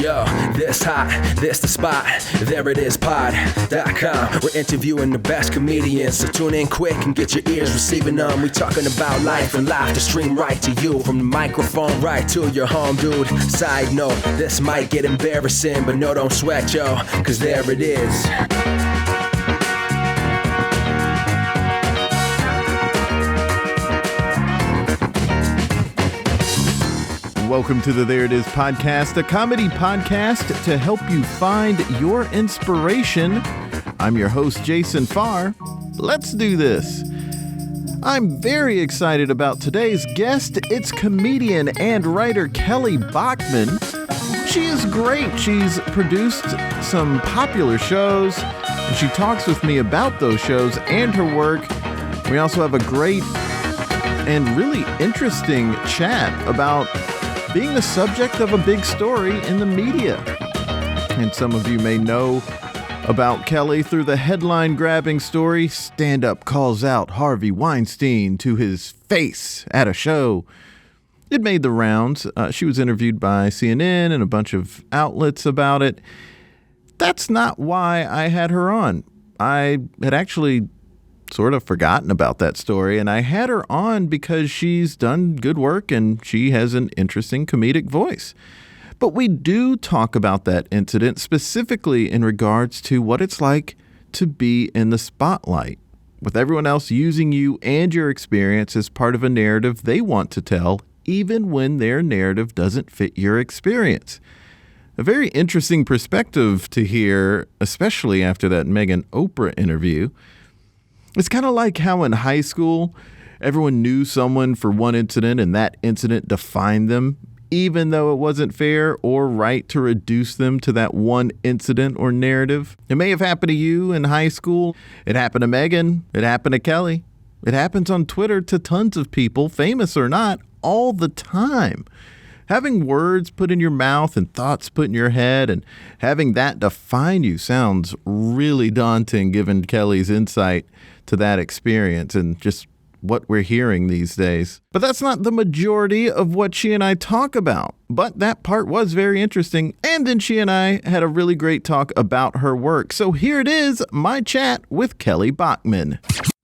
Yo, this hot, this the spot, there it is, pod.com. We're interviewing the best comedians, so tune in quick and get your ears receiving them. We talking about life and life to stream right to you, from the microphone right to your home, dude. Side note, this might get embarrassing, but no, don't sweat, yo, cause there it is. Welcome to the There It Is podcast, a comedy podcast to help you find your inspiration. I'm your host, Jason Farr. Let's do this. I'm very excited about today's guest. It's comedian and writer Kelly Bachman. She is great. She's produced some popular shows, and she talks with me about those shows and her work. We also have a great and really interesting chat about being the subject of a big story in the media. And some of you may know about Kelly through the headline-grabbing story, Stand Up Calls Out Harvey Weinstein to his face at a show. It made the rounds. She was interviewed by CNN and a bunch of outlets about it. That's not why I had her on. I had actually sort of forgotten about that story, and I had her on because she's done good work and she has an interesting comedic voice. But we do talk about that incident specifically in regards to what it's like to be in the spotlight, with everyone else using you and your experience as part of a narrative they want to tell, even when their narrative doesn't fit your experience. A very interesting perspective to hear, especially after that Megan Oprah interview. It's kind of like how in high school, everyone knew someone for one incident and that incident defined them, even though it wasn't fair or right to reduce them to that one incident or narrative. It may have happened to you in high school. It happened to Megan. It happened to Kelly. It happens on Twitter to tons of people, famous or not, all the time. Having words put in your mouth and thoughts put in your head and having that define you sounds really daunting given Kelly's insight to that experience and just what we're hearing these days. But that's not the majority of what she and I talk about. But that part was very interesting. And then she and I had a really great talk about her work. So here it is, my chat with Kelly Bachman.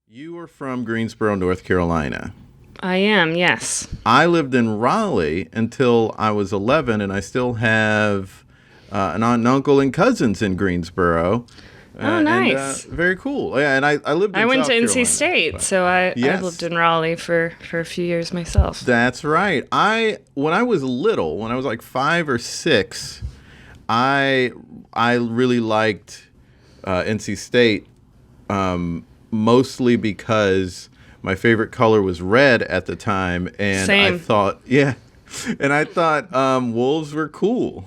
You are from Greensboro, North Carolina. I am, yes. I lived in Raleigh until I was 11, and I still have an aunt and uncle and cousins in Greensboro. Oh, nice. And, very cool. Yeah, and I lived in I went South to NC Carolina, State, so I lived in Raleigh for a few years myself. That's right. When I was little, when I was like 5 or 6, I really liked NC State, mostly because my favorite color was red at the time, and Same. I thought wolves were cool.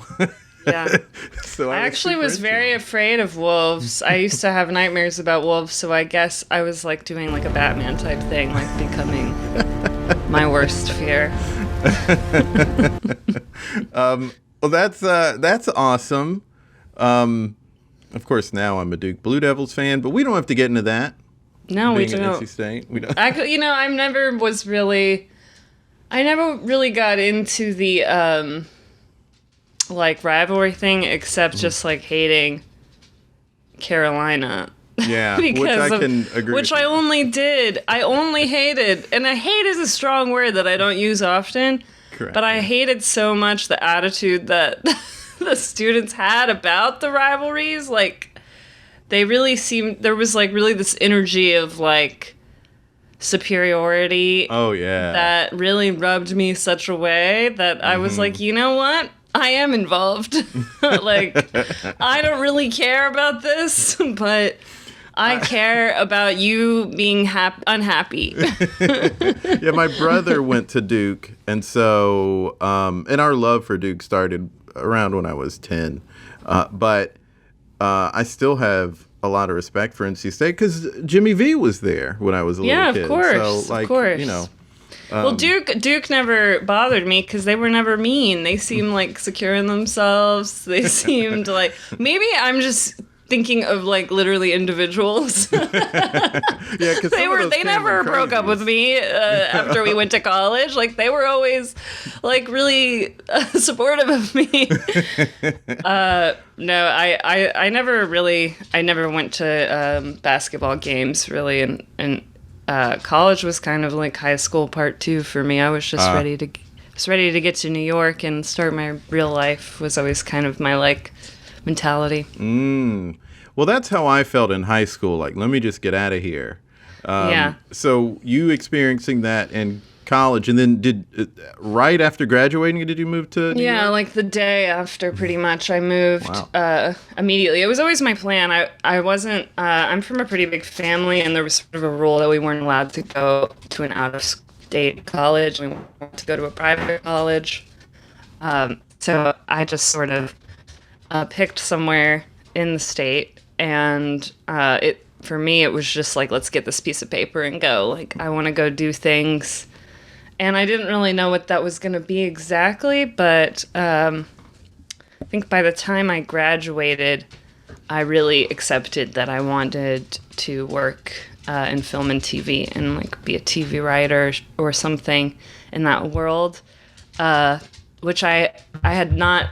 Yeah. So I actually was very afraid of wolves. I used to have nightmares about wolves, so I guess I was like doing like a Batman type thing, like becoming my worst fear. Well, that's awesome. Of course, now I'm a Duke Blue Devils fan, but we don't have to get into that. No, we Being at don't. NC State, we don't. I never really got into the like rivalry thing, except just like hating Carolina. Yeah, which I can agree with. I only hated, and I hate is a strong word that I don't use often. Correct. But I hated so much the attitude that the students had about the rivalries. Like, they really seemed, there was like really this energy of like superiority. Oh, yeah. That really rubbed me such a way that I was like, you know what? I am involved. Like, I don't really care about this, but I care about you being unhappy. Yeah, my brother went to Duke, and so, and our love for Duke started around when I was 10. But I still have a lot of respect for NC State because Jimmy V was there when I was a little kid. Yeah, of course. So, like, of course. You know. Well, Duke never bothered me because they were never mean. They seemed like secure in themselves. They seemed like, maybe I'm just thinking of like literally individuals. Yeah, because They never broke up with me after we went to college. Like they were always like really supportive of me. No, I never went to basketball games really, and college was kind of like high school part 2 for me. I was just ready to get to New York and start my real life. Was always kind of my like mentality. Well, that's how I felt in high school. Like, let me just get out of here. Yeah. So you experiencing that in college, and then right after graduating, did you move to New York? Like the day after, pretty much, I moved immediately. It was always my plan. I wasn't. I'm from a pretty big family, and there was sort of a rule that we weren't allowed to go to an out-of-state college. We wanted to go to a private college. So I just sort of picked somewhere in the state, and for me, it was just like, let's get this piece of paper and go. Like, I want to go do things. And I didn't really know what that was going to be exactly, but I think by the time I graduated, I really accepted that I wanted to work in film and TV and like be a TV writer or something in that world, which I had not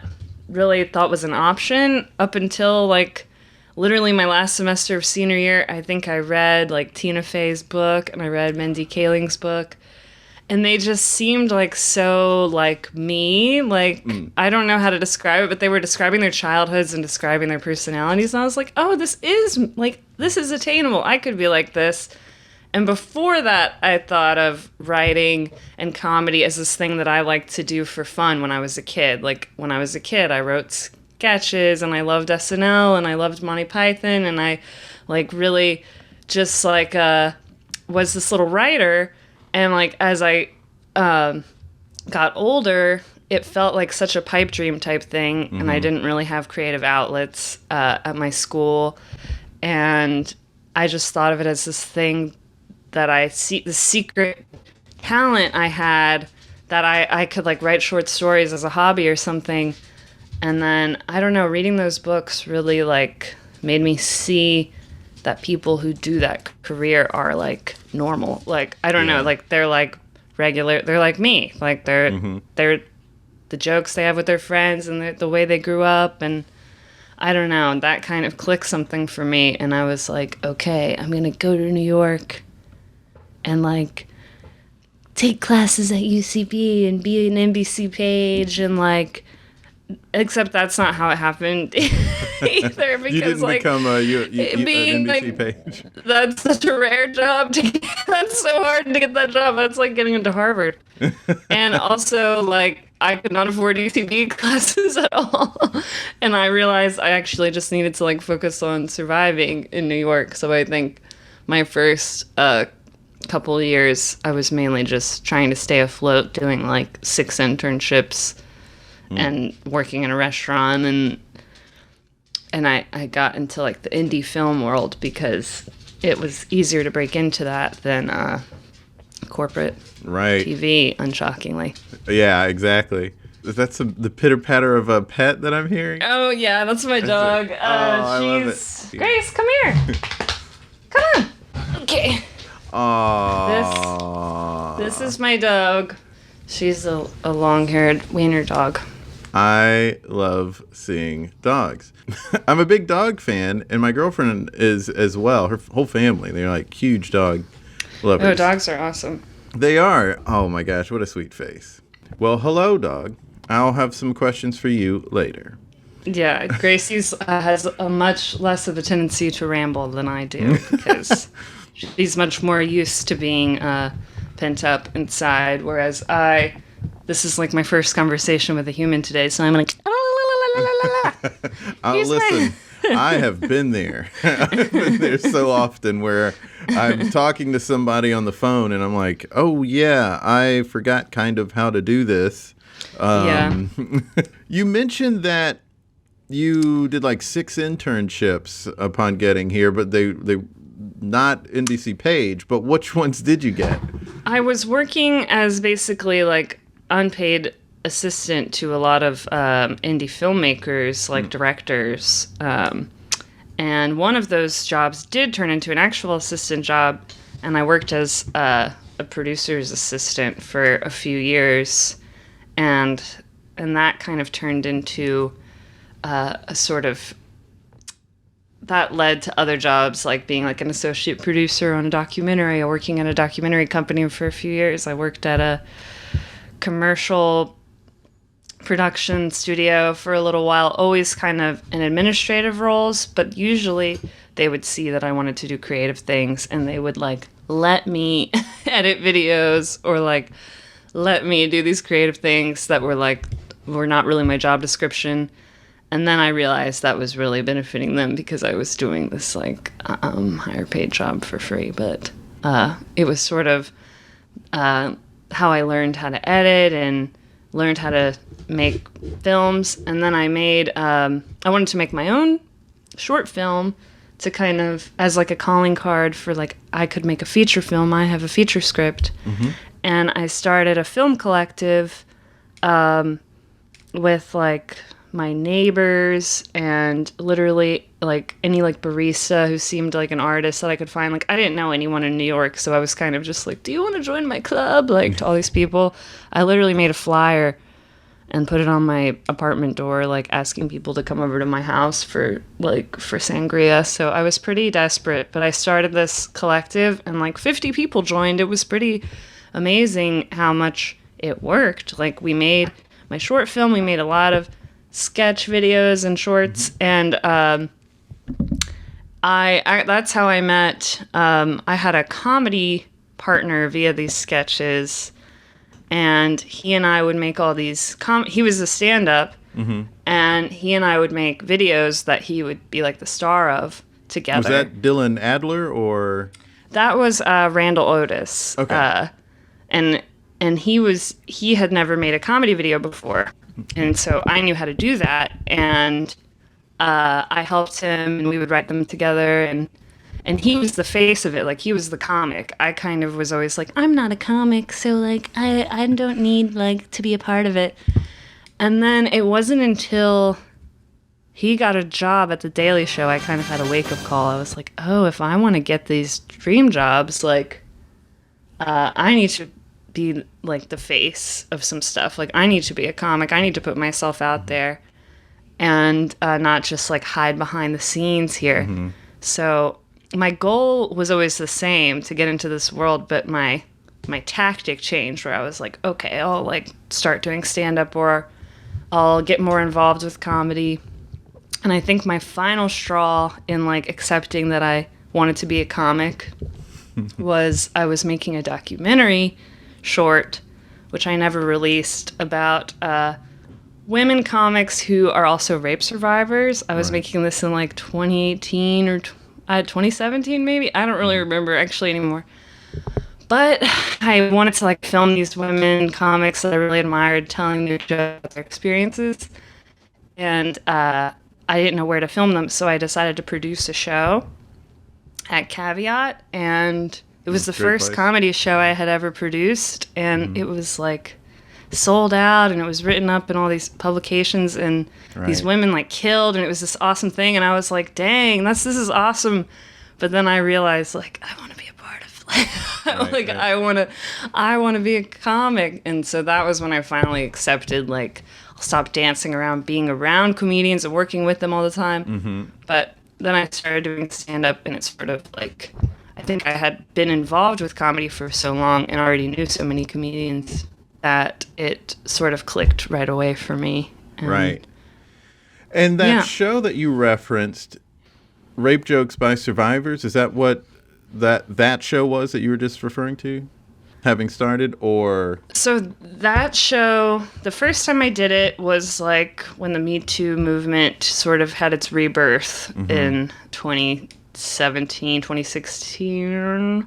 really thought was an option up until like literally my last semester of senior year. I think I read like Tina Fey's book and I read Mindy Kaling's book. And they just seemed like so like me. Like, I don't know how to describe it, but they were describing their childhoods and describing their personalities. And I was like, oh, this is attainable. I could be like this. And before that, I thought of writing and comedy as this thing that I liked to do for fun when I was a kid. Like, when I was a kid, I wrote sketches and I loved SNL and I loved Monty Python. And I like really just like was this little writer. And, like, as I got older, it felt like such a pipe dream type thing, and I didn't really have creative outlets at my school. And I just thought of it as this thing that the secret talent I had, that I could, like, write short stories as a hobby or something. And then, I don't know, reading those books really, like, made me see that people who do that career are like normal. Like, I don't know, like they're like regular, they're like me. Like they're the jokes they have with their friends and the way they grew up, and I don't know, that kind of clicked something for me. And I was like, okay, I'm gonna go to New York and like take classes at UCB and be an NBC page and like, except that's not how it happened either. Because you didn't like become an NBC like, page. That's such a rare job to get. That's so hard to get that job. That's like getting into Harvard. And also, like, I could not afford UCB classes at all. And I realized I actually just needed to like focus on surviving in New York. So I think my first couple of years, I was mainly just trying to stay afloat, doing like 6 internships and working in a restaurant, and I got into like the indie film world because it was easier to break into that than corporate TV, unshockingly. Yeah, exactly. That's the pitter patter of a pet that I'm hearing. Oh yeah, that's my dog. I love it. Grace, come here. Come on. Okay. Aww. This is my dog. She's a long-haired wiener dog. I love seeing dogs. I'm a big dog fan, and my girlfriend is as well. Her whole family, they're like huge dog lovers. Oh, dogs are awesome. They are. Oh my gosh, what a sweet face. Well, hello, dog. I'll have some questions for you later. Yeah, Gracie's has a much less of a tendency to ramble than I do because she's much more used to being pent up inside, whereas this is like my first conversation with a human today, so I'm like, listen, I have been there. I've been there so often where I'm talking to somebody on the phone and I'm like, oh yeah, I forgot kind of how to do this. You mentioned that you did like 6 internships upon getting here, but they not NBC page, but which ones did you get? I was working as basically like unpaid assistant to a lot of indie filmmakers, like directors, and And one of those jobs did turn into an actual assistant job, and I worked as a producer's assistant for a few years, and that kind of turned into a sort of, that led to other jobs, like being like an associate producer on a documentary, or working at a documentary company for a few years. I worked at a commercial production studio for a little while, always kind of in administrative roles, but usually they would see that I wanted to do creative things, and they would like let me edit videos, or like let me do these creative things that were not really my job description. And then I realized that was really benefiting them, because I was doing this like higher paid job for free. But it was sort of how I learned how to edit and learned how to make films. And then I wanted to make my own short film to kind of, as like a calling card for like, I could make a feature film. I have a feature script. Mm-hmm. And I started a film collective with like my neighbors, and literally like any like barista who seemed like an artist that I could find. Like, I didn't know anyone in New York, so I was kind of just like, do you want to join my club? Like, to all these people. I literally made a flyer and put it on my apartment door, like asking people to come over to my house for sangria. So I was pretty desperate, but I started this collective, and like 50 people joined. It was pretty amazing how much it worked. Like, we made my short film, we made a lot of sketch videos and shorts, and I that's how I met. I had a comedy partner via these sketches, and he and I would make all these he was a stand-up, mm-hmm. and he and I would make videos that he would be like the star of together. Was that Dylan Adler, or? That was Randall Otis. Okay. And he had never made a comedy video before. And so I knew how to do that, and I helped him, and we would write them together, and he was the face of it. Like, he was the comic. I kind of was always like, I'm not a comic, so like I don't need like to be a part of it. And then it wasn't until he got a job at The Daily Show, I kind of had a wake-up call. I was like, oh, if I want to get these dream jobs, like I need to be like the face of some stuff. Like, I need to be a comic. I need to put myself out there, and not just like hide behind the scenes here. Mm-hmm. So my goal was always the same, to get into this world, but my tactic changed, where I was like, okay, I'll like start doing stand-up, or I'll get more involved with comedy. And I think my final straw in like accepting that I wanted to be a comic was I was making a documentary short, which I never released, about women comics who are also rape survivors. I was making this in like 2018 or 2017 maybe. I don't really remember actually anymore. But I wanted to like film these women comics that I really admired, telling their jokes, their experiences. And I didn't know where to film them, so I decided to produce a show at Caveat, and it was the first comedy show I had ever produced, and it was like sold out, and it was written up in all these publications, and these women like killed, and it was this awesome thing, and I was like, dang, this is awesome. But then I realized, like, I want to be a part of like I want to be a comic. And so that was when I finally accepted, like, I'll stop dancing around being around comedians and working with them all the time. Mm-hmm. But then I started doing stand-up, and it's sort of like, I think I had been involved with comedy for so long and already knew so many comedians that it sort of clicked right away for me. Right. And that show that you referenced, Rape Jokes by Survivors, is that what that show was that you were just referring to, having started, or? So that show, the first time I did it was like when the Me Too movement sort of had its rebirth in 2016.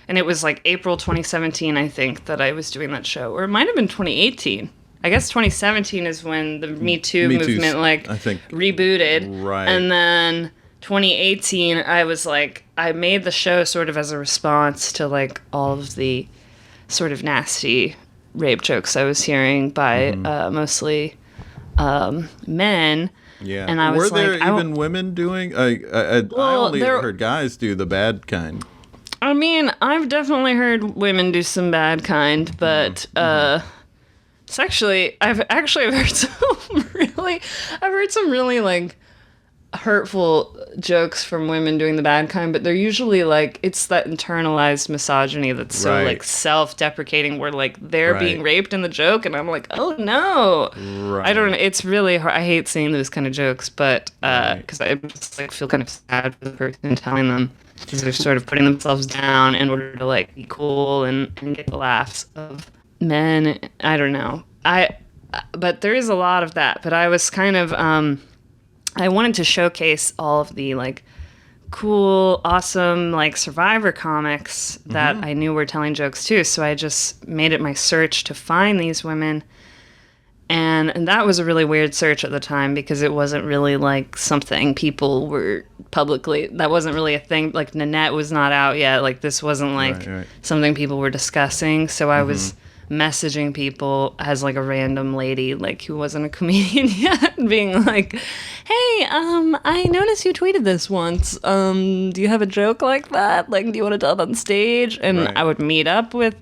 And it was like April 2017, I think, that I was doing that show. Or it might have been 2018. I guess 2017 is when the Me Too movement, like, I think, rebooted. Right. And then 2018, I was like, I made the show sort of as a response to, like, all of the sort of nasty rape jokes I was hearing by mostly men. Yeah. And I was Were there like, even women doing? I only heard guys do the bad kind. I mean, I've definitely heard women do some bad kind, but sexually, I've heard some really like hurtful jokes from women doing the bad kind, but they're usually like, it's that internalized misogyny that's so like self-deprecating, where like they're being raped in the joke, and I'm like, oh no. I don't know, it's really hard. I hate seeing those kind of jokes, but because I just like feel kind of sad for the person telling them, because they're sort of putting themselves down in order to like be cool and get the laughs of men. I don't know, but there is a lot of that. But I was kind of I wanted to showcase all of the like cool, awesome like Survivor comics that I knew were telling jokes too. So I just made it my search to find these women. And that was a really weird search at the time, because it wasn't really like something people were publicly, that wasn't really a thing. Like Nanette was not out yet. Like this wasn't like something people were discussing. So I was messaging people as like a random lady, like who wasn't a comedian yet, being like, hey, I noticed you tweeted this once. Do you have a joke like that? Like, do you want to tell it on stage? And I would meet up with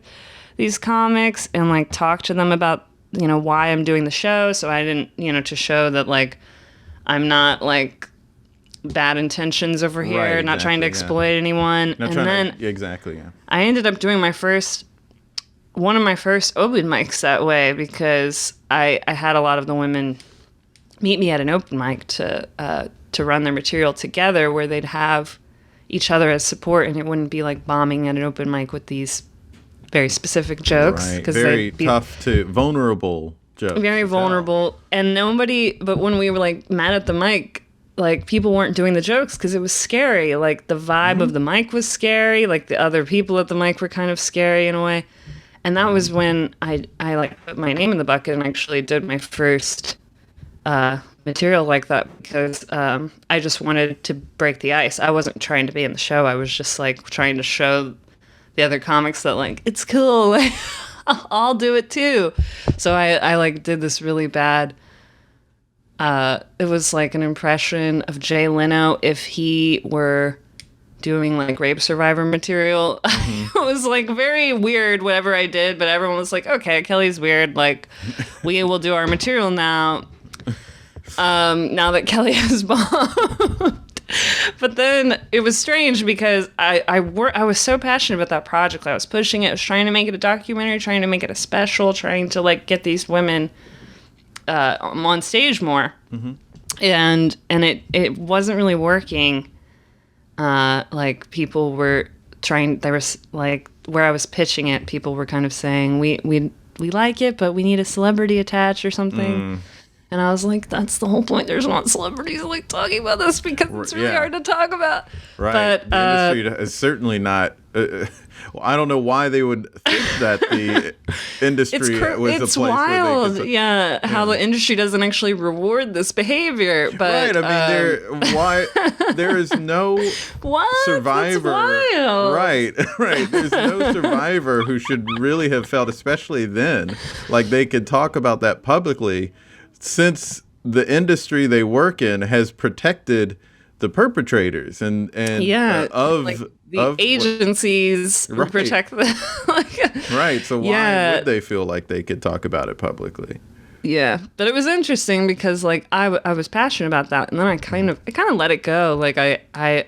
these comics and like talk to them about, you know, why I'm doing the show. So I didn't, you know, to show that like I'm not like bad intentions over here, not trying to exploit anyone. Not and then I ended up doing one of my first open mics that way, because I had a lot of the women meet me at an open mic to run their material together, where they'd have each other as support, and it wouldn't be like bombing at an open mic with these very specific jokes. Right. Very tough to, vulnerable jokes. Very vulnerable. And but when we were like met at the mic, like people weren't doing the jokes because it was scary. Like the vibe of the mic was scary. Like the other people at the mic were kind of scary in a way. And that was when I like put my name in the bucket and actually did my first material like that, because I just wanted to break the ice. I wasn't trying to be in the show. I was just like trying to show the other comics that like, it's cool. Like, I'll do it too. So I like did this really bad. It was like an impression of Jay Leno if he were doing like rape survivor material. It was like very weird whatever I did, but everyone was like, okay, Kelly's weird, like we will do our material now now that Kelly has bombed. But then it was strange, because I was so passionate about that project. I was pushing it. I was trying to make it a documentary, trying to make it a special, trying to like get these women on stage more. And it wasn't really working. Like people were trying, there was like, where I was pitching it, people were kind of saying, we like it, but we need a celebrity attached or something. And I was like, that's the whole point. There's not celebrities like talking about this, because it's really hard to talk about. Right. But the industry is certainly not. Well, I don't know why they would think that the industry was the place wild. where they could, how the industry doesn't actually reward this behavior. But right. I mean, there is no survivor. That's wild. Right. There's no survivor who should really have felt, especially then, like they could talk about that publicly, since the industry they work in has protected the perpetrators and of like the agencies protect them. Right. So why would they feel like they could talk about it publicly? Yeah, but it was interesting because like I was passionate about that, and then I kind of let it go. Like I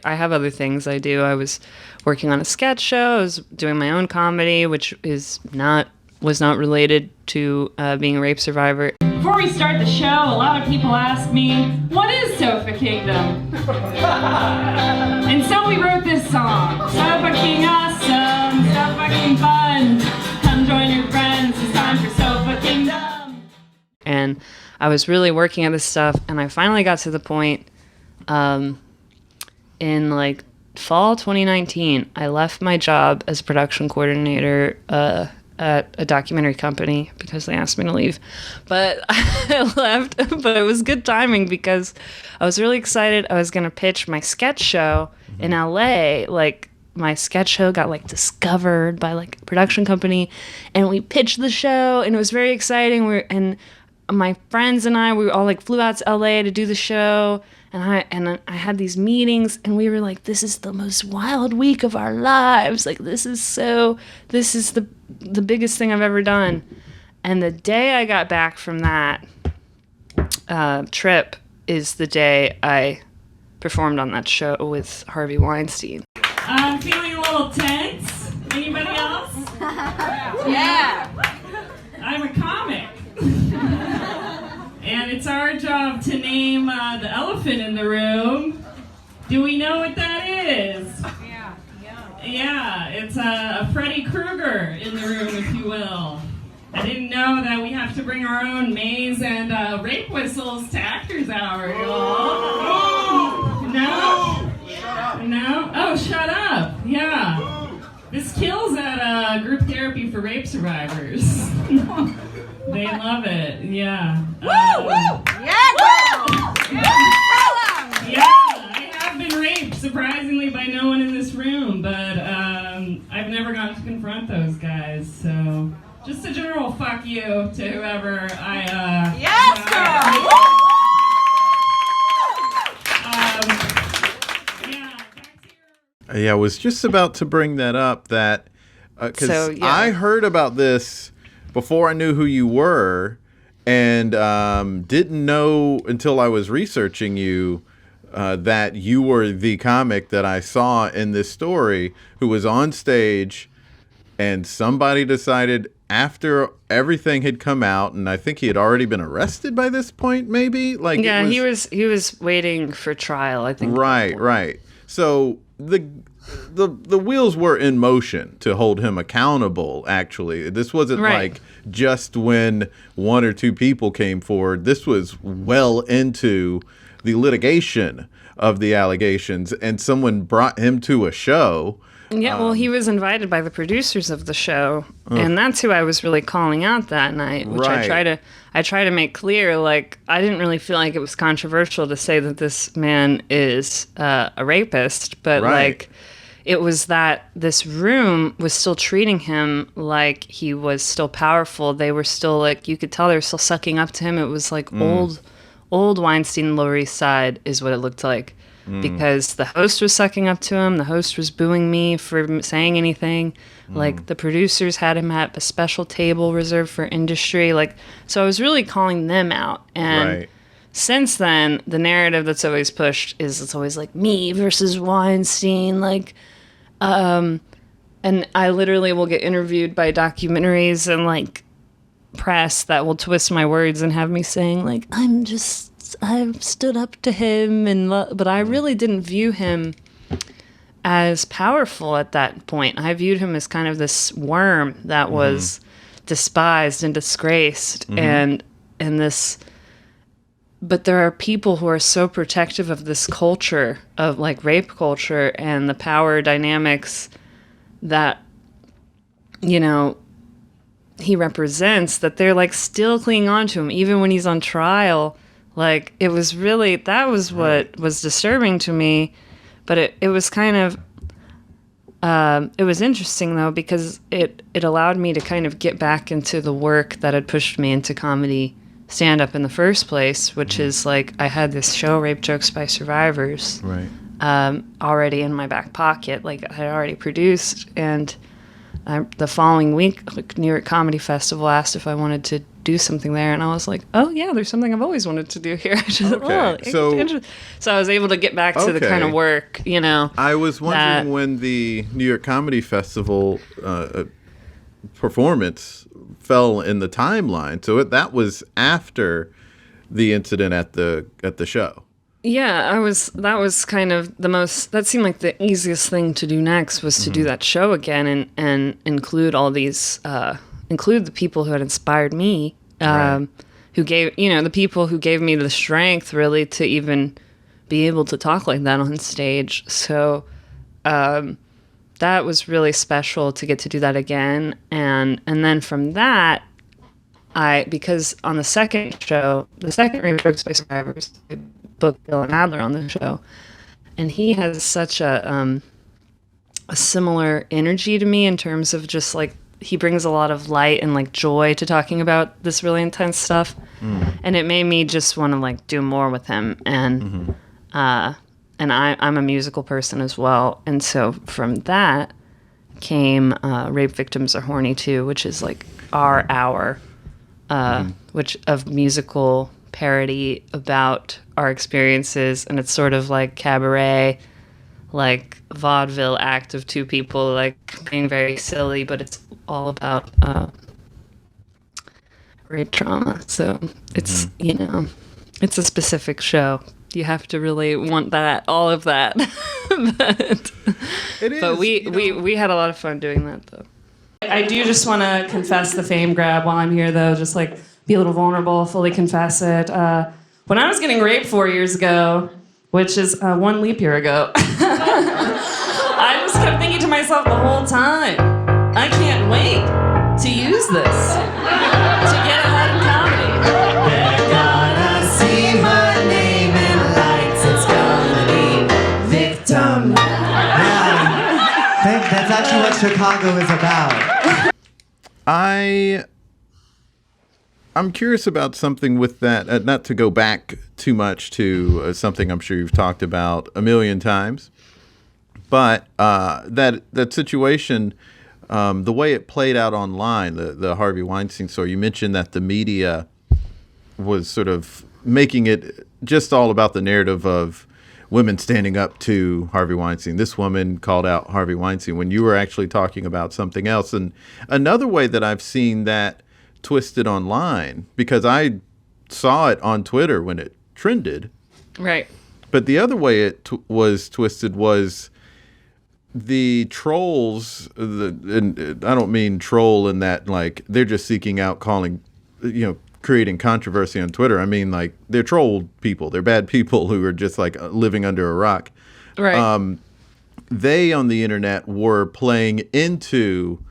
have other things I do. I was working on a sketch show. I was doing my own comedy, which was not related to being a rape survivor. Before we start the show, a lot of people ask me, what is Sofa Kingdom? And so we wrote this song. Sofa King awesome, Sofa King fun. Come join your friends, it's time for Sofa Kingdom. And I was really working at this stuff, and I finally got to the point in like fall 2019, I left my job as production coordinator at a documentary company because they asked me to leave. But I left, but it was good timing because I was really excited. I was going to pitch my sketch show in LA. Like my sketch show got like discovered by like a production company, and we pitched the show, and it was very exciting. my friends and I, we all like flew out to LA to do the show. And I had these meetings, and we were like, this is the most wild week of our lives. Like, this is the biggest thing I've ever done. And the day I got back from that trip is the day I performed on that show with Harvey Weinstein. I'm feeling a little tense. Anybody else? Yeah. I'm a comic. And it's our job to name the elephant in the room. Do we know what that is? Yeah, it's a Freddy Krueger in the room, if you will. I didn't know that we have to bring our own maze and rape whistles to Actors Hour, y'all. No? No? Oh, shut up. Yeah. This kills at group therapy for rape survivors. They love it, yeah. Woo! Yeah, girl! Yeah, I have been raped, surprisingly, by no one in this room, but I've never gotten to confront those guys, so just a general fuck you to whoever I, Yes, girl! Yeah, I was just about to bring that up, that because I heard about this before I knew who you were, and didn't know until I was researching you that you were the comic that I saw in this story who was on stage, and somebody decided after everything had come out, and I think he had already been arrested by this point, maybe? Like, yeah, he was waiting for trial, I think. Right. So the wheels were in motion to hold him accountable, actually. This wasn't like just when one or two people came forward. This was well into the litigation of the allegations, and someone brought him to a show. Yeah, well, he was invited by the producers of the show, and that's who I was really calling out that night, which I try to make clear, like, I didn't really feel like it was controversial to say that this man is a rapist, but like, it was that this room was still treating him like he was still powerful. They were still, like, you could tell they were still sucking up to him. It was like old Weinstein, Lower East Side is what it looked like. Because the host was sucking up to him. The host was booing me for saying anything. Like, the producers had him at a special table reserved for industry. Like, so I was really calling them out. And since then, the narrative that's always pushed is it's always like me versus Weinstein. Like, and I literally will get interviewed by documentaries and like press that will twist my words and have me saying like, I stood up to him, but I really didn't view him as powerful at that point. I viewed him as kind of this worm that was despised and disgraced, and this. But there are people who are so protective of this culture of like rape culture and the power dynamics that, you know, he represents, that they're like still clinging on to him even when he's on trial. Like, it was really, that was what was disturbing to me. But it was kind of, it was interesting though, because it allowed me to kind of get back into the work that had pushed me into comedy stand-up in the first place, which is like, I had this show, Rape Jokes by Survivors, already in my back pocket. Like, I had already produced, and the following week, like, New York Comedy Festival asked if I wanted to do something there, and I was like, oh yeah, there's something I've always wanted to do here. So I was able to get back to the kind of work, you know. I was wondering when the New York Comedy Festival performance fell in the timeline. So that was after the incident at the show. Yeah, that was kind of that seemed like the easiest thing to do next was to do that show again and include all these, include the people who had inspired me, who gave, you know, the people who gave me the strength really to even be able to talk like that on stage. So, that was really special to get to do that again. And then from that, because on the second show, the second Rape Jokes by Survivors, I booked Dylan Adler on the show, and he has such a similar energy to me in terms of just like he brings a lot of light and like joy to talking about this really intense stuff. And it made me just want to like do more with him. And I'm a musical person as well. And so from that came Rape Victims Are Horny Too, which is like our hour which of musical parody about our experiences. And it's sort of like cabaret, like vaudeville act of two people like being very silly, but it's all about rape trauma. So it's, you know, it's a specific show. You have to really want that, all of that. But we had a lot of fun doing that, though. I do just want to confess the fame grab while I'm here, though. Just like be a little vulnerable, fully confess it. When I was getting raped 4 years ago, which is 1 leap year ago, I just kept thinking to myself the whole time, I can't wait to use this to get ahead in comedy. They're gonna see my name in lights. It's gonna be victim. Yeah. That's actually what Chicago is about. I'm curious about something with that, not to go back too much to something I'm sure you've talked about a million times, but that situation, the way it played out online, the Harvey Weinstein story, you mentioned that the media was sort of making it just all about the narrative of women standing up to Harvey Weinstein. This woman called out Harvey Weinstein when you were actually talking about something else. And another way that I've seen that twisted online, because I saw it on Twitter when it trended. Right. But the other way it was twisted was the trolls, and I don't mean troll in that like they're just seeking out creating controversy on Twitter. I mean like they're troll people. They're bad people who are just like living under a rock. Right. They on the internet were playing into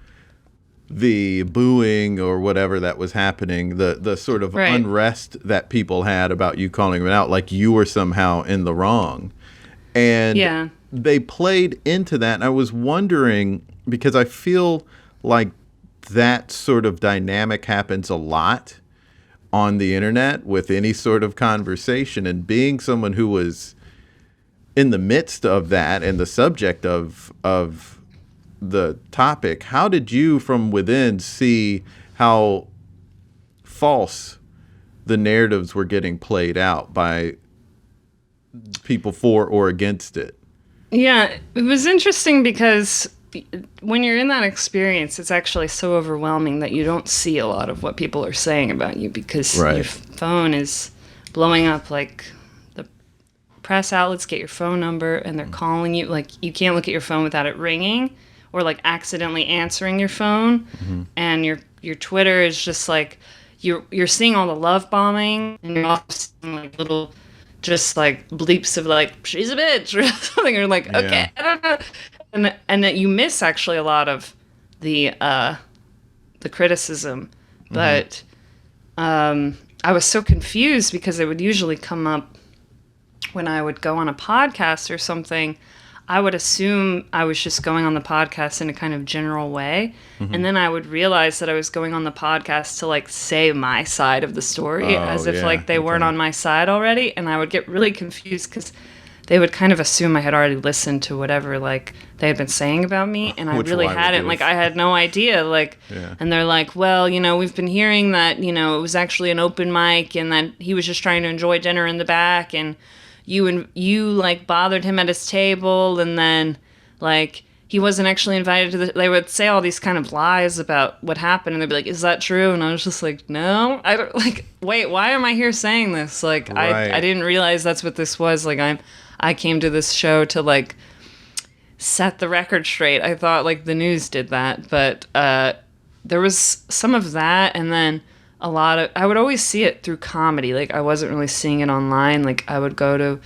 the booing or whatever that was happening, the sort of unrest that people had about you calling them out, like you were somehow in the wrong. And they played into that. And I was wondering, because I feel like that sort of dynamic happens a lot on the internet with any sort of conversation, and being someone who was in the midst of that and the subject of the topic, how did you from within see how false the narratives were getting played out by people for or against it? Yeah, it was interesting because when you're in that experience, it's actually so overwhelming that you don't see a lot of what people are saying about you, because your phone is blowing up. Like the press outlets get your phone number and they're calling you. Like you can't look at your phone without it ringing, or like accidentally answering your phone. And your Twitter is just like you're seeing all the love bombing, and you're also seeing like little just like bleeps of like she's a bitch or something, or like okay, I don't know, and that you miss actually a lot of the criticism. But I was so confused because it would usually come up when I would go on a podcast or something. I would assume I was just going on the podcast in a kind of general way. And then I would realize that I was going on the podcast to like say my side of the story, as if like they weren't on my side already. And I would get really confused because they would kind of assume I had already listened to whatever like they had been saying about me. And I really hadn't. Like I had no idea. Like, and they're like, well, you know, we've been hearing that, you know, it was actually an open mic and that he was just trying to enjoy dinner in the back, and you like bothered him at his table, and then like he wasn't actually invited to they would say all these kind of lies about what happened, and they'd be like, is that true? And I was just like, no, I don't, like, wait, why am I here saying this? Like I didn't realize that's what this was. Like I came to this show to like set the record straight. I thought like the news did that, but there was some of that, and then a lot of, I would always see it through comedy. Like I wasn't really seeing it online. Like I would go to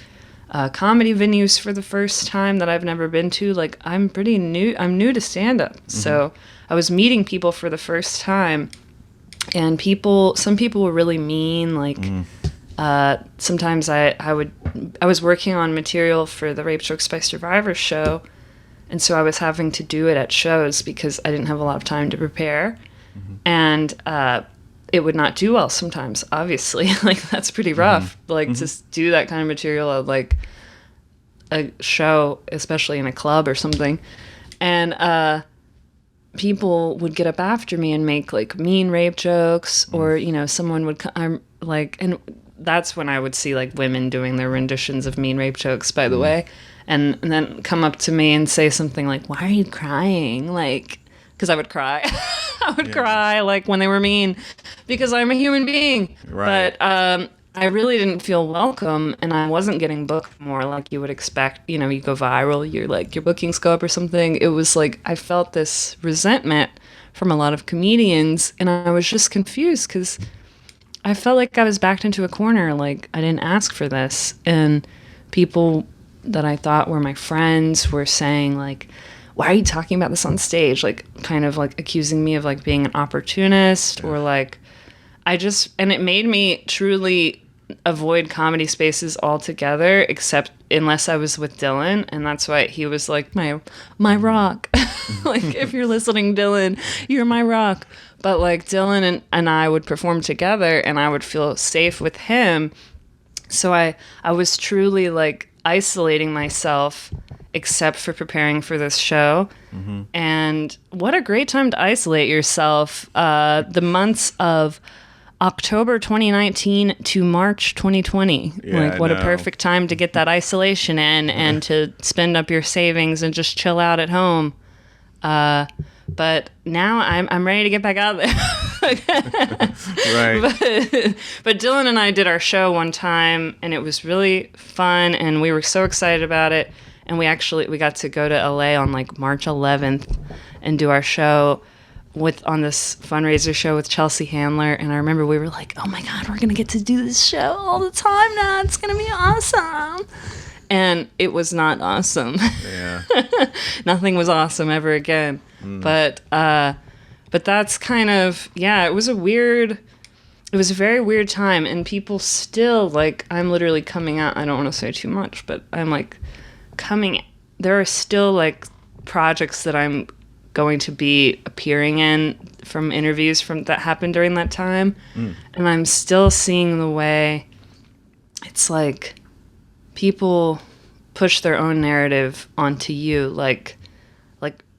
comedy venues for the first time that I've never been to. Like I'm new to stand-up. So I was meeting people for the first time, and some people were really mean. Like sometimes I was working on material for the Rape Jokes by Survivors show, And so I was having to do it at shows because I didn't have a lot of time to prepare. And it would not do well sometimes, obviously. Like, that's pretty rough. Like, to do that kind of material at, like, a show, especially in a club or something. And people would get up after me and make, like, mean rape jokes. Or, you know, someone would come, like... And that's when I would see, like, women doing their renditions of mean rape jokes, by the way. And then come up to me and say something like, why are you crying? Like... Because I would cry. I would cry, like, when they were mean, because I'm a human being. Right. But I really didn't feel welcome, and I wasn't getting booked more like you would expect. You know, you go viral, you're like, your bookings go up or something. It was like, I felt this resentment from a lot of comedians, and I was just confused because I felt like I was backed into a corner. Like, I didn't ask for this. And people that I thought were my friends were saying, like, why are you talking about this on stage? Like, kind of like accusing me of like being an opportunist or like, and it made me truly avoid comedy spaces altogether, except unless I was with Dylan. And that's why he was like my rock. Like, if you're listening, Dylan, you're my rock. But like Dylan and I would perform together and I would feel safe with him. So I was truly like isolating myself except for preparing for this show. And what a great time to isolate yourself. The months of October 2019 to March 2020. Like, what a perfect time to get that isolation in and to spend up your savings and just chill out at home. But now I'm ready to get back out there. Right. But Dylan and I did our show one time, and it was really fun, and we were so excited about it. And we got to go to LA on like March 11th and do our show on this fundraiser show with Chelsea Handler. And I remember we were like, oh my God, we're going to get to do this show all the time now. It's going to be awesome. And it was not awesome. Yeah. Nothing was awesome ever again. But that's kind of, it was a very weird time. And people still, like, I'm literally coming out. I don't want to say too much, but I'm like, there are still like projects that I'm going to be appearing in from interviews that happened during that time, and I'm still seeing the way it's like people push their own narrative onto you. Like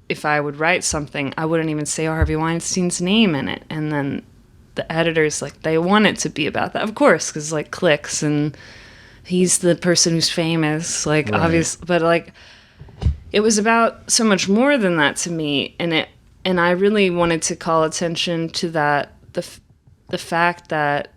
if I would write something, I wouldn't even say Harvey Weinstein's name in it, and then the editors, like, they want it to be about that, of course, because like clicks and he's the person who's famous, like, right. Obvious, but like, it was about so much more than that to me, and I really wanted to call attention to that, the fact that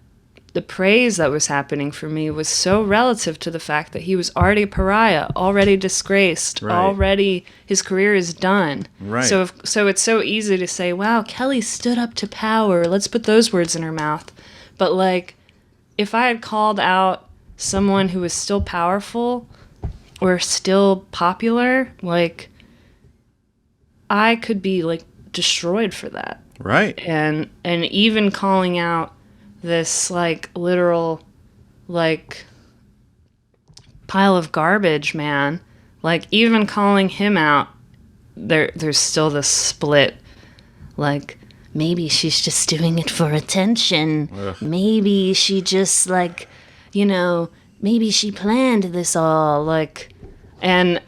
the praise that was happening for me was so relative to the fact that he was already a pariah, already disgraced, right. Already his career is done. Right. So it's so easy to say, wow, Kelly stood up to power. Let's put those words in her mouth. But like, if I had called out someone who was still powerful or still popular, like, I could be like destroyed for that. Right. And even calling out this like literal like pile of garbage man, like even calling him out, there's still this split, like maybe she's just doing it for attention. Ugh. Maybe she just like, you know, maybe she planned this all, like, and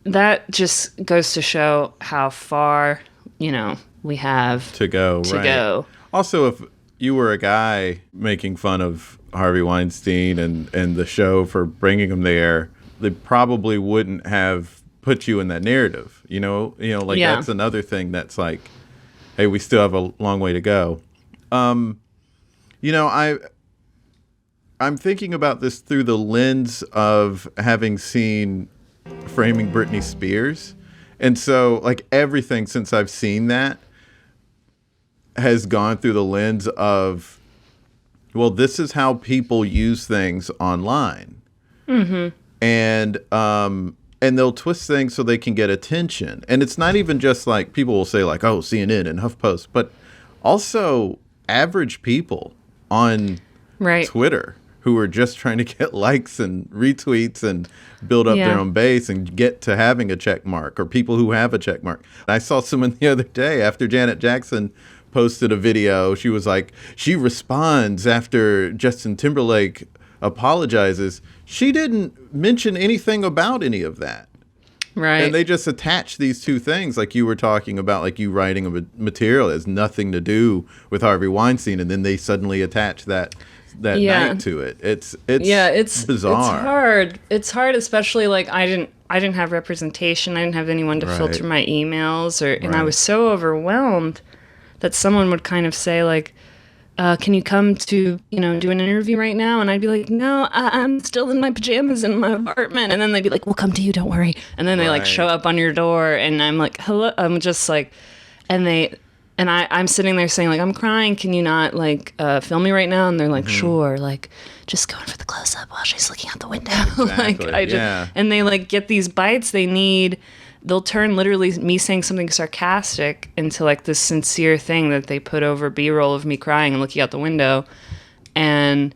that just goes to show how far, you know, we have to go. Right. Also, if you were a guy making fun of Harvey Weinstein and the show for bringing him there, they probably wouldn't have put you in that narrative. You know, like, yeah. That's another thing that's like, hey, we still have a long way to go. You know, I'm thinking about this through the lens of having seen Framing Britney Spears. And so, like, everything since I've seen that has gone through the lens of, well, this is how people use things online. Mm-hmm. And they'll twist things so they can get attention. And it's not even just like, people will say like, oh, CNN and HuffPost, but also average people on right. Twitter who are just trying to get likes and retweets and build up their own base and get to having a check mark, or people who have a check mark. I saw someone the other day after Janet Jackson posted a video. She was like, she responds after Justin Timberlake apologizes. She didn't mention anything about any of that. Right. And they just attach these two things, like you were talking about, like you writing a material has nothing to do with Harvey Weinstein, and then they suddenly attach that night to it. It's bizarre. It's hard, especially like I didn't have representation. I didn't have anyone to filter my emails, and I was so overwhelmed that someone would kind of say like, can you come to, do an interview right now? And I'd be like, no, I'm still in my pajamas in my apartment. And then they'd be like, we'll come to you, don't worry. And then they like show up on your door, and I'm like, hello. I'm just like, I'm sitting there saying like, I'm crying. Can you not like film me right now? And they're like, sure. Like, just going for the close up while she's looking out the window. Exactly. And they like get these bites they need. They'll turn literally me saying something sarcastic into like this sincere thing that they put over B-roll of me crying and looking out the window. And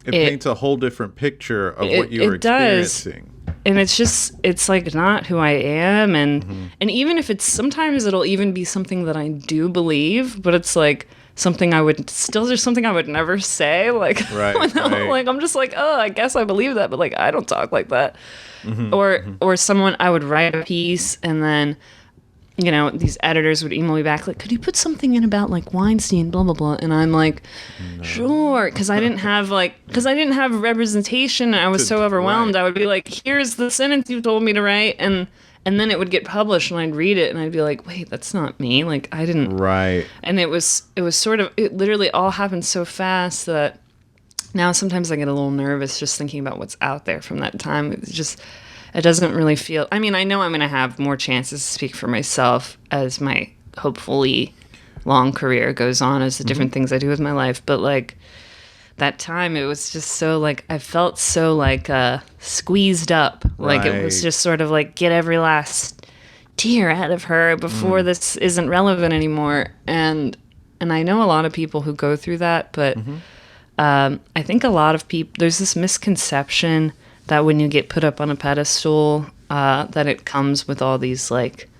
it paints a whole different picture of what you were experiencing. And it's like not who I am. And even if sometimes it'll even be something that I do believe, but it's like something there's something I would never say. Like, like I'm just like, oh, I guess I believe that, but like, I don't talk like that. Or someone, I would write a piece, and then, these editors would email me back like, could you put something in about like Weinstein, blah, blah, blah. And I'm like, sure. Cause I didn't have representation. I was so overwhelmed. I would be like, here's the sentence you told me to write. And then it would get published, and I'd read it, and I'd be like, wait, that's not me. Like, I didn't. Right. And it literally all happened so fast that now sometimes I get a little nervous just thinking about what's out there from that time. It doesn't really feel, I mean, I know I'm going to have more chances to speak for myself as my hopefully long career goes on, as the different things I do with my life. But like that time, it was just so like, I felt so like squeezed up. Like it was just sort of like, get every last tear out of her before this isn't relevant anymore. And I know a lot of people who go through that, but I think a lot of people, there's this misconception that when you get put up on a pedestal, that it comes with all these like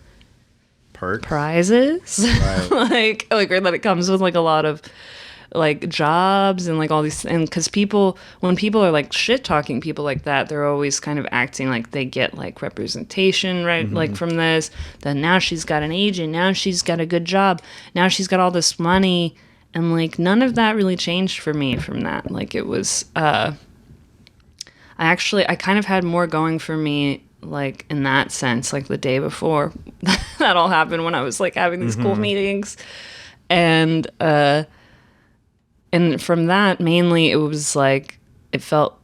perks, prizes, like or that it comes with like a lot of like jobs and like all these, and because when people are like shit talking people like that, they're always kind of acting like they get like representation, right? Like from this, then now she's got an agent, now she's got a good job, now she's got all this money. And, like, none of that really changed for me from that. Like, it was, I kind of had more going for me, like, in that sense, like, the day before that all happened, when I was, like, having these cool meetings. And from that, mainly, it was, like, it felt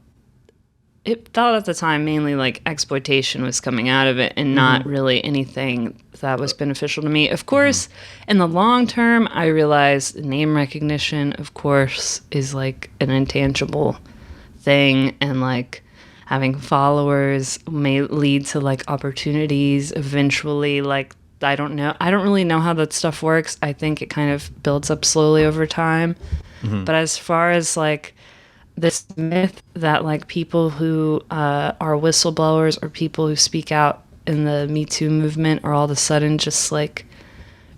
at the time mainly like exploitation was coming out of it, and not really anything that was beneficial to me. Of course, in the long term, I realized name recognition, of course, is like an intangible thing, and like having followers may lead to like opportunities eventually. Like, I don't really know how that stuff works. I think it kind of builds up slowly over time. But as far as like this myth that like people who are whistleblowers or people who speak out in the Me Too movement are all of a sudden just like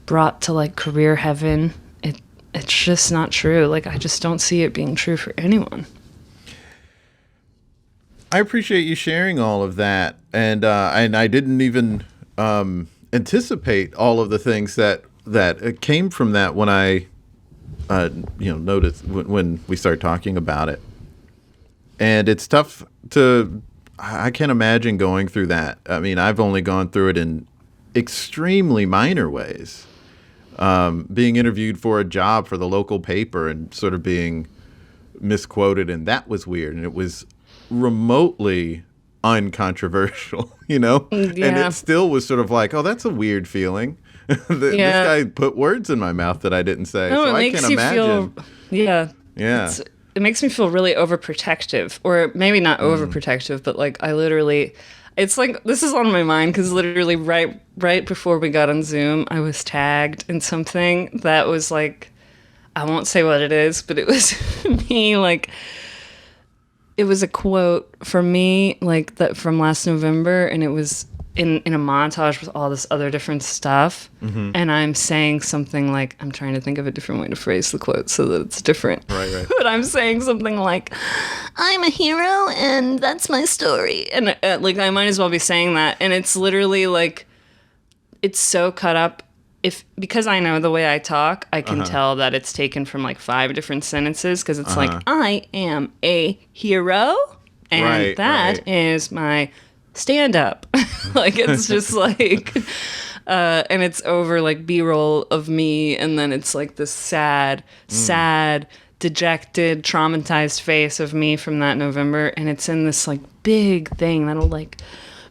brought to like career heaven, it's just not true. Like, I just don't see it being true for anyone. I appreciate you sharing all of that, and I didn't even anticipate all of the things that came from that when I noticed when we started talking about it. And it's tough I can't imagine going through that. I mean, I've only gone through it in extremely minor ways. Being interviewed for a job for the local paper and sort of being misquoted, and that was weird. And it was remotely uncontroversial, And it still was sort of like, oh, that's a weird feeling. This guy put words in my mouth that I didn't say. No, so I can imagine. It makes me feel really overprotective, or maybe not overprotective, but like it's like, this is on my mind because literally right before we got on Zoom, I was tagged in something that was like, I won't say what it is, but it was me like it was a quote for me, like that from last November, and it was in a montage with all this other different stuff. And I'm saying something like, I'm trying to think of a different way to phrase the quote so that it's different. Right. But I'm saying something like, I'm a hero and that's my story. And like, I might as well be saying that. And it's literally like, it's so cut up. Because I know the way I talk, I can tell that it's taken from like 5 different sentences, because it's like, I am a hero, and that is my stand-up. Like, it's just like, and it's over like B-roll of me, and then it's like this sad, dejected, traumatized face of me from that November, and it's in this like big thing that'll like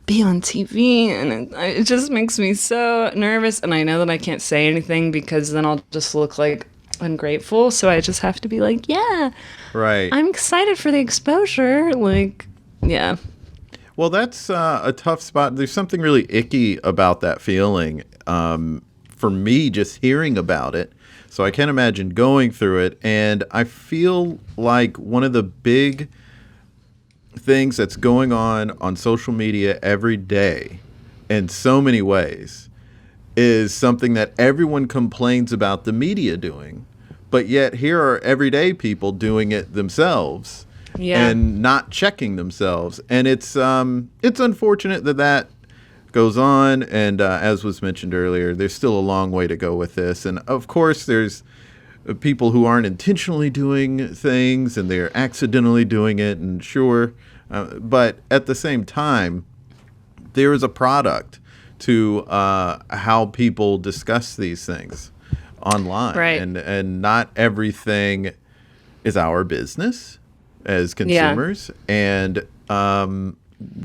be on TV, and it just makes me so nervous, and I know that I can't say anything because then I'll just look like ungrateful, so I just have to be like, yeah, right, I'm excited for the exposure, like, yeah. Well, that's a tough spot. There's something really icky about that feeling, for me, just hearing about it. So I can't imagine going through it, and I feel like one of the big things that's going on social media every day in so many ways is something that everyone complains about the media doing, but yet here are everyday people doing it themselves and not checking themselves. And it's unfortunate that goes on. And as was mentioned earlier, there's still a long way to go with this. And of course, there's people who aren't intentionally doing things and they're accidentally doing it, and sure. But at the same time, there is a product to how people discuss these things online. Right. And not everything is our business as consumers. Yeah. And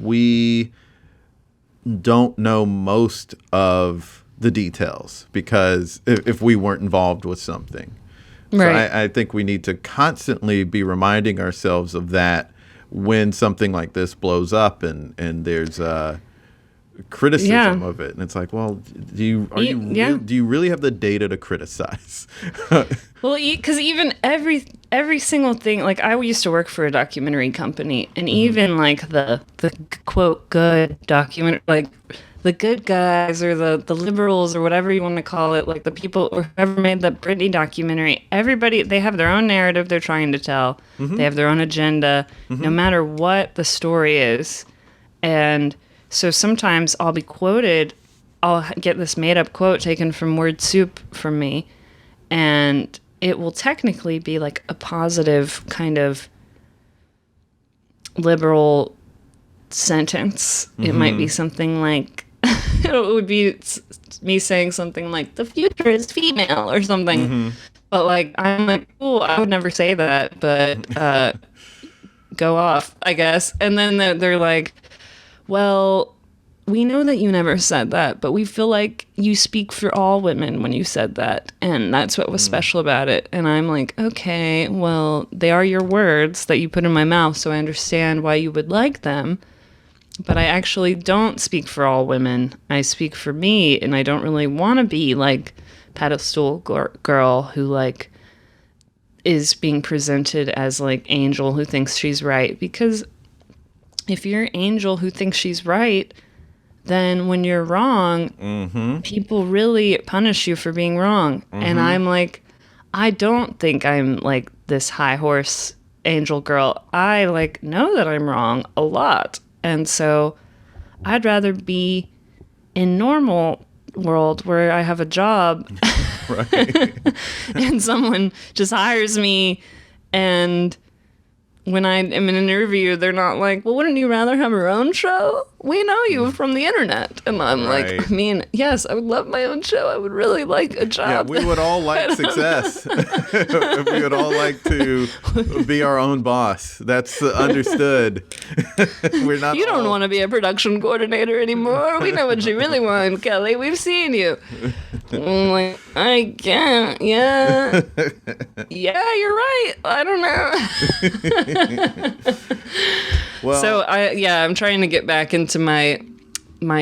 we don't know most of the details because if we weren't involved with something. Right. So I think we need to constantly be reminding ourselves of that when something like this blows up and there's criticism of it, and it's like, well, do you really have the data to criticize? Well, because even every single thing, like I used to work for a documentary company, and even like the quote good documentary, like the good guys or the liberals or whatever you want to call it, like the people or whoever made the Britney documentary, everybody, they have their own narrative they're trying to tell. They have their own agenda, no matter what the story is. And so sometimes I'll be quoted, I'll get this made up quote taken from Word Soup from me, and it will technically be like a positive kind of liberal sentence. It might be something like, it would be me saying something like, the future is female or something. But like, I'm like, oh, I would never say that, but go off, I guess. And then they're like, well, we know that you never said that, but we feel like you speak for all women when you said that, and that's what was special about it. And I'm like, okay, well, they are your words that you put in my mouth, so I understand why you would like them, but I actually don't speak for all women. I speak for me, and I don't really want to be like pedestal girl who like is being presented as like Angel who thinks she's right, because if you're Angel who thinks she's right, then when you're wrong, people really punish you for being wrong. And I'm like, I don't think I'm like this high horse angel girl. I like know that I'm wrong a lot. And so I'd rather be in normal world where I have a job and someone just hires me, and when I am in an interview, they're not like, well, wouldn't you rather have your own show? We know you from the internet. And I'm like, I mean, yes, I would love my own show. I would really like a job. Yeah, we would all like success. We would all like to be our own boss. That's understood. We're not. You don't want to be a production coordinator anymore. We know what you really want, Kelly. We've seen you. I'm like, I can't. Yeah. Yeah, you're right. I don't know. Well, so I'm trying to get back into my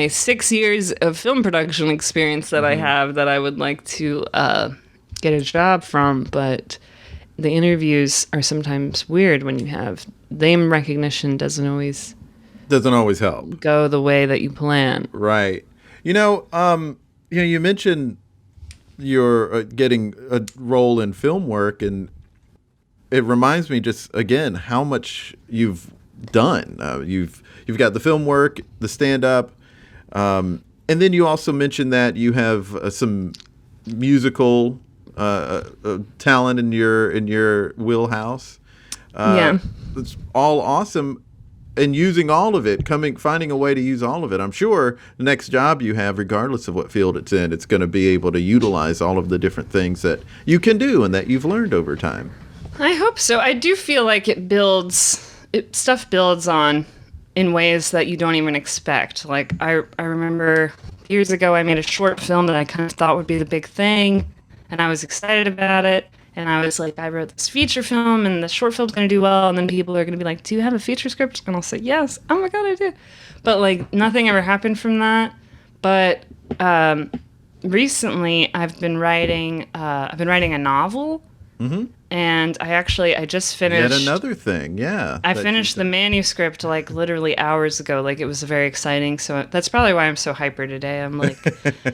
6 years of film production experience that I have, that I would like to get a job from, but the interviews are sometimes weird when you have name recognition doesn't always help go the way that you plan. Right. You mentioned you're getting a role in film work, and it reminds me just again how much you've done. You've got the film work, the stand up, and then you also mentioned that you have some musical talent in your wheelhouse. It's all awesome. And using all of it, finding a way to use all of it. I'm sure the next job you have, regardless of what field it's in, it's going to be able to utilize all of the different things that you can do and that you've learned over time. I hope so. I do feel like stuff builds on in ways that you don't even expect. Like, I remember years ago I made a short film that I kind of thought would be the big thing, and I was excited about it. And I was like, I wrote this feature film, and the short film's going to do well. And then people are going to be like, do you have a feature script? And I'll say, yes. Oh, my God, I do. But, like, nothing ever happened from that. But recently, I've been writing a novel. Mm-hmm. And I just finished... Yet another thing, yeah. I finished the manuscript, like, literally hours ago. Like, it was very exciting. So that's probably why I'm so hyper today. I'm, like,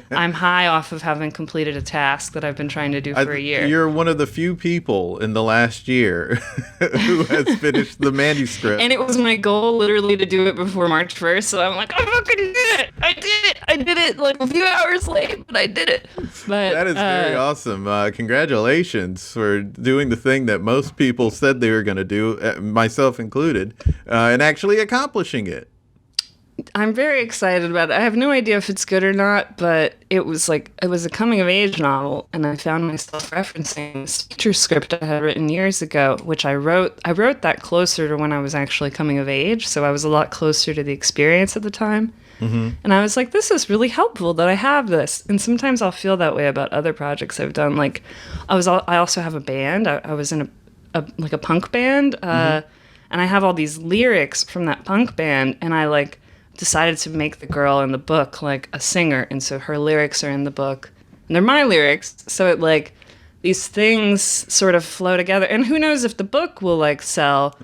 I'm high off of having completed a task that I've been trying to do for a year. You're one of the few people in the last year who has finished the manuscript. And it was my goal, literally, to do it before March 1st. So I'm like, I'm fucking did it! I did it, like, a few hours late, but I did it. But that is very awesome. Congratulations for doing the thing that most people said they were going to do, myself included, and actually accomplishing it. I'm very excited about it. I have no idea if it's good or not, but it was a coming of age novel, and I found myself referencing this feature script I had written years ago, which I wrote that closer to when I was actually coming of age, so I was a lot closer to the experience at the time. Mm-hmm. And I was like, this is really helpful that I have this. And sometimes I'll feel that way about other projects I've done. Like, I also have a band. I was in a punk band, and I have all these lyrics from that punk band, and I like decided to make the girl in the book like a singer, and so her lyrics are in the book, and they're my lyrics. So it like these things sort of flow together, and who knows if the book will like sell.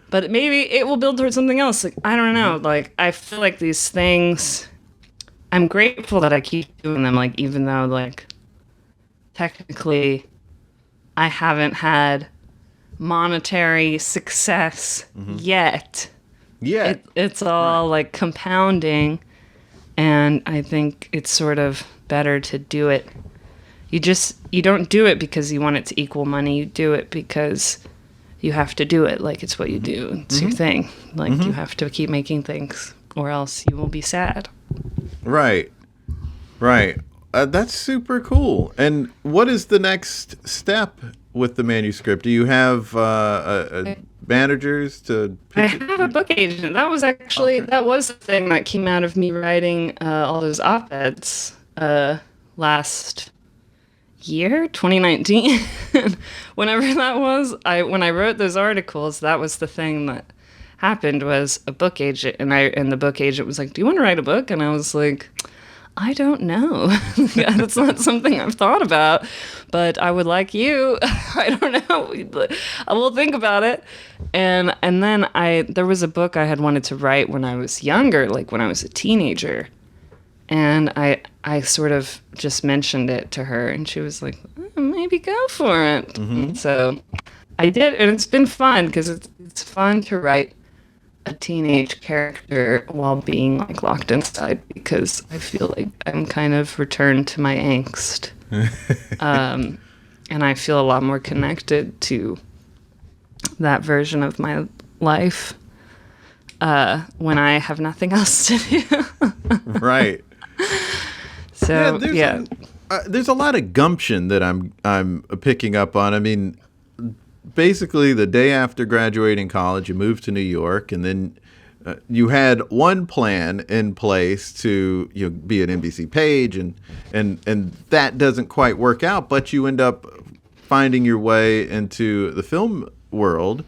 But maybe it will build towards something else. Like, I don't know. Like, I feel like these things, I'm grateful that I keep doing them. Like, even though, like, technically, I haven't had monetary success yet. Yeah. It's all, like, compounding. And I think it's sort of better to do it. You don't do it because you want it to equal money. You do it because... you have to do it. Like, it's what you do. It's your thing. Like, you have to keep making things or else you will be sad. Right. That's super cool. And what is the next step with the manuscript? Do you have managers to pitch it? I have a book agent. That was actually, that was the thing that came out of me writing all those op-eds last year, 2019. Whenever that was, when I wrote those articles, that was the thing that happened, was a book agent, and the book agent was like, do you want to write a book? And I was like, I don't know. That's not something I've thought about, but I would like you. I don't know. I will think about it. And then there was a book I had wanted to write when I was younger, like when I was a teenager. And I sort of just mentioned it to her, and she was like, maybe go for it. Mm-hmm. So I did, and it's been fun, because it's fun to write a teenage character while being, like, locked inside, because I feel like I'm kind of returned to my angst. And I feel a lot more connected to that version of my life when I have nothing else to do. Right. So there's a lot of gumption that I'm picking up on. I mean, basically the day after graduating college, you moved to New York, and then you had one plan in place to be an NBC page, and that doesn't quite work out, but you end up finding your way into the film world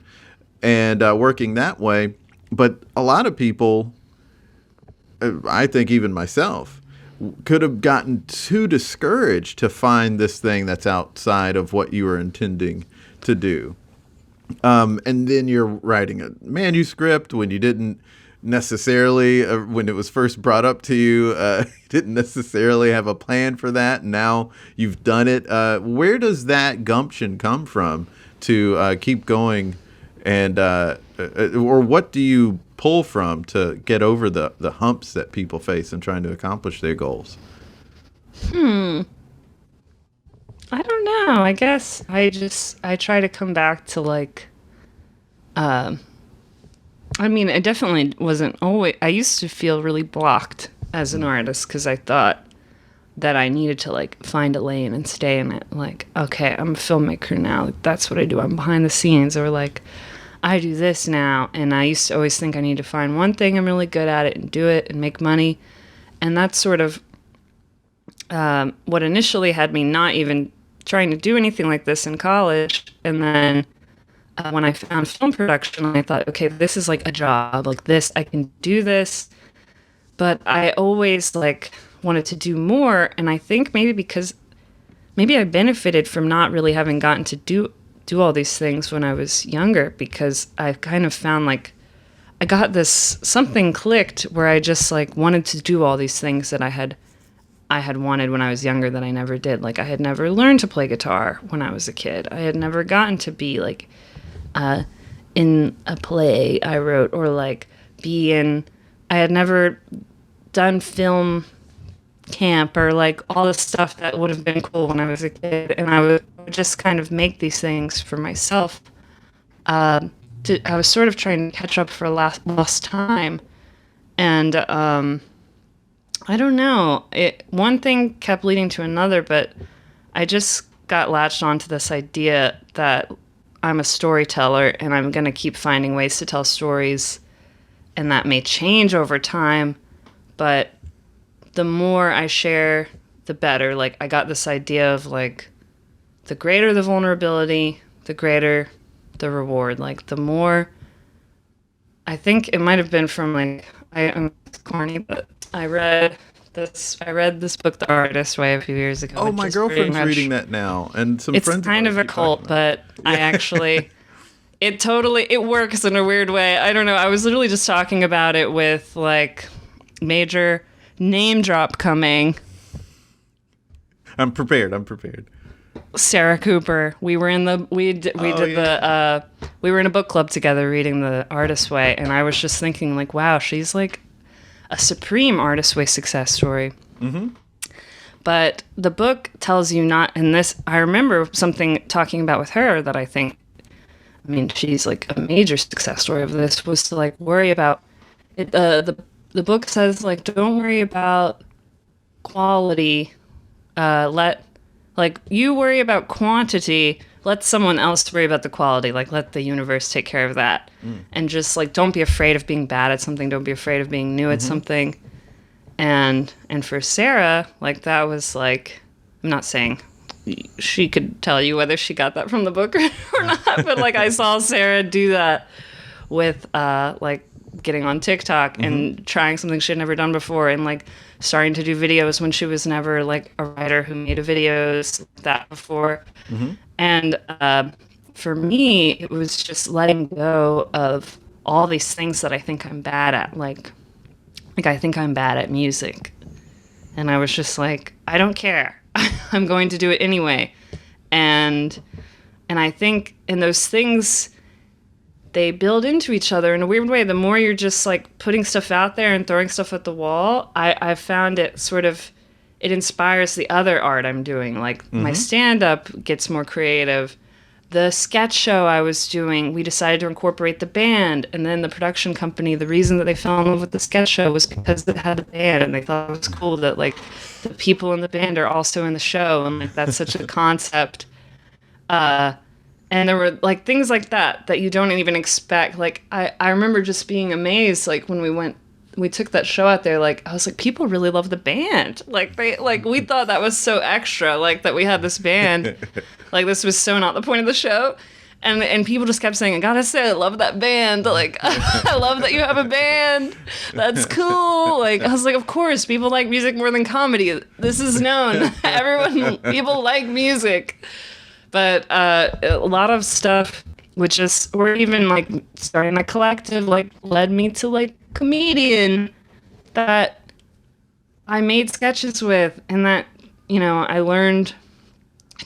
and working that way. But a lot of people, I think even myself, could have gotten too discouraged to find this thing that's outside of what you were intending to do. And then you're writing a manuscript when you didn't necessarily, when it was first brought up to you, you didn't necessarily have a plan for that. Now you've done it. Where does that gumption come from to keep going? And or what do you pull from to get over the humps that people face in trying to accomplish their goals? I don't know. I guess I try to come back to like, I mean, I definitely wasn't always, I used to feel really blocked as an artist because I thought that I needed to like find a lane and stay in it. Like, okay, I'm a filmmaker now. Like, that's what I do. I'm behind the scenes, or like, I do this now. And I used to always think I need to find one thing I'm really good at it and do it and make money. And that's sort of what initially had me not even trying to do anything like this in college. And then when I found film production, I thought, okay, this is like a job, like this, I can do this. But I always like wanted to do more. And I think maybe I benefited from not really having gotten to do all these things when I was younger, because I kind of found like I got this, something clicked where I just like wanted to do all these things that I had wanted when I was younger that I never did. Like I had never learned to play guitar when I was a kid. I had never gotten to be like in a play I wrote, or like I had never done film camp or like all the stuff that would have been cool when I was a kid. And I would just kind of make these things for myself. I was sort of trying to catch up for lost time. And I don't know. One thing kept leading to another, but I just got latched onto this idea that I'm a storyteller and I'm going to keep finding ways to tell stories, and that may change over time, but the more I share, the better. Like I got this idea of like the greater the vulnerability, the greater the reward. Like the more, I think it might have been from like, I'm corny, but I read this book, The Artist Way, a few years ago. Oh, my girlfriend's reading that now, and some it's friends. It's kind of a cult, but I actually, it works in a weird way. I don't know. I was literally just talking about it with like major name drop coming. I'm prepared. Sarah Cooper. We were in the we were in a book club together reading The Artist Way, and I was just thinking like, wow, she's like a supreme Artist Way success story. Mm-hmm. But the book tells you not, and this, I remember something talking about with her that I think, I mean, she's like a major success story of this, was to like worry about it. The book says like, don't worry about quality. You worry about quantity, let someone else worry about the quality. Like, let the universe take care of that. And just, like, don't be afraid of being bad at something. Don't be afraid of being new at something. And for Sarah, like, that was, like, I'm not saying she could tell you whether she got that from the book or not, but, like, I saw Sarah do that with, like, getting on TikTok and trying something she had never done before, and, like, starting to do videos when she was never like a writer who made videos like that before. And for me, it was just letting go of all these things that I think I'm bad at. Like I think I'm bad at music. And I was just like, I don't care. I'm going to do it anyway. And I think in those things, they build into each other in a weird way. The more you're just like putting stuff out there and throwing stuff at the wall, I found it sort of, it inspires the other art I'm doing. Like my stand-up gets more creative. The sketch show I was doing, we decided to incorporate the band, and then the production company, the reason that they fell in love with the sketch show was because they had the band, and they thought it was cool that like the people in the band are also in the show, and like that's such a concept. And there were like things like that you don't even expect. Like I remember just being amazed, like when we took that show out there, like I was like, people really love the band. Like we thought that was so extra, like that we had this band. Like this was so not the point of the show. And people just kept saying, I gotta say, I love that band. Like, I love that you have a band. That's cool. Like, I was like, of course, people like music more than comedy. This is known. People like music. But a lot of stuff, which is, or even like starting a collective, like led me to like comedian that I made sketches with, and that, you know, I learned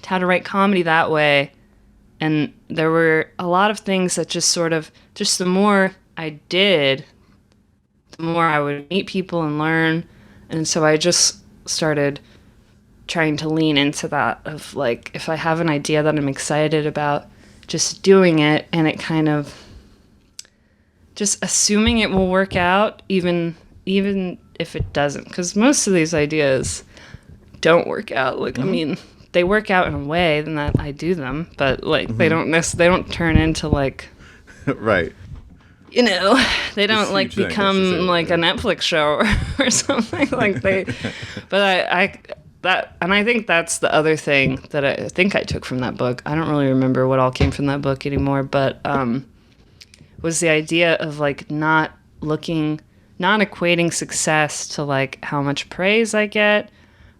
how to write comedy that way. And there were a lot of things that just sort of, just the more I did, the more I would meet people and learn. And so I just started trying to lean into that of like, if I have an idea that I'm excited about, just doing it, and it kind of just assuming it will work out, even if it doesn't, because most of these ideas don't work out. Like, I mean, they work out in a way in that I do them, but like they don't turn into like Right. You know, they don't like huge thing, become like a Netflix show or something like they. But I think that's the other thing that I think I took from that book. I don't really remember what all came from that book anymore, but was the idea of like not equating success to like how much praise I get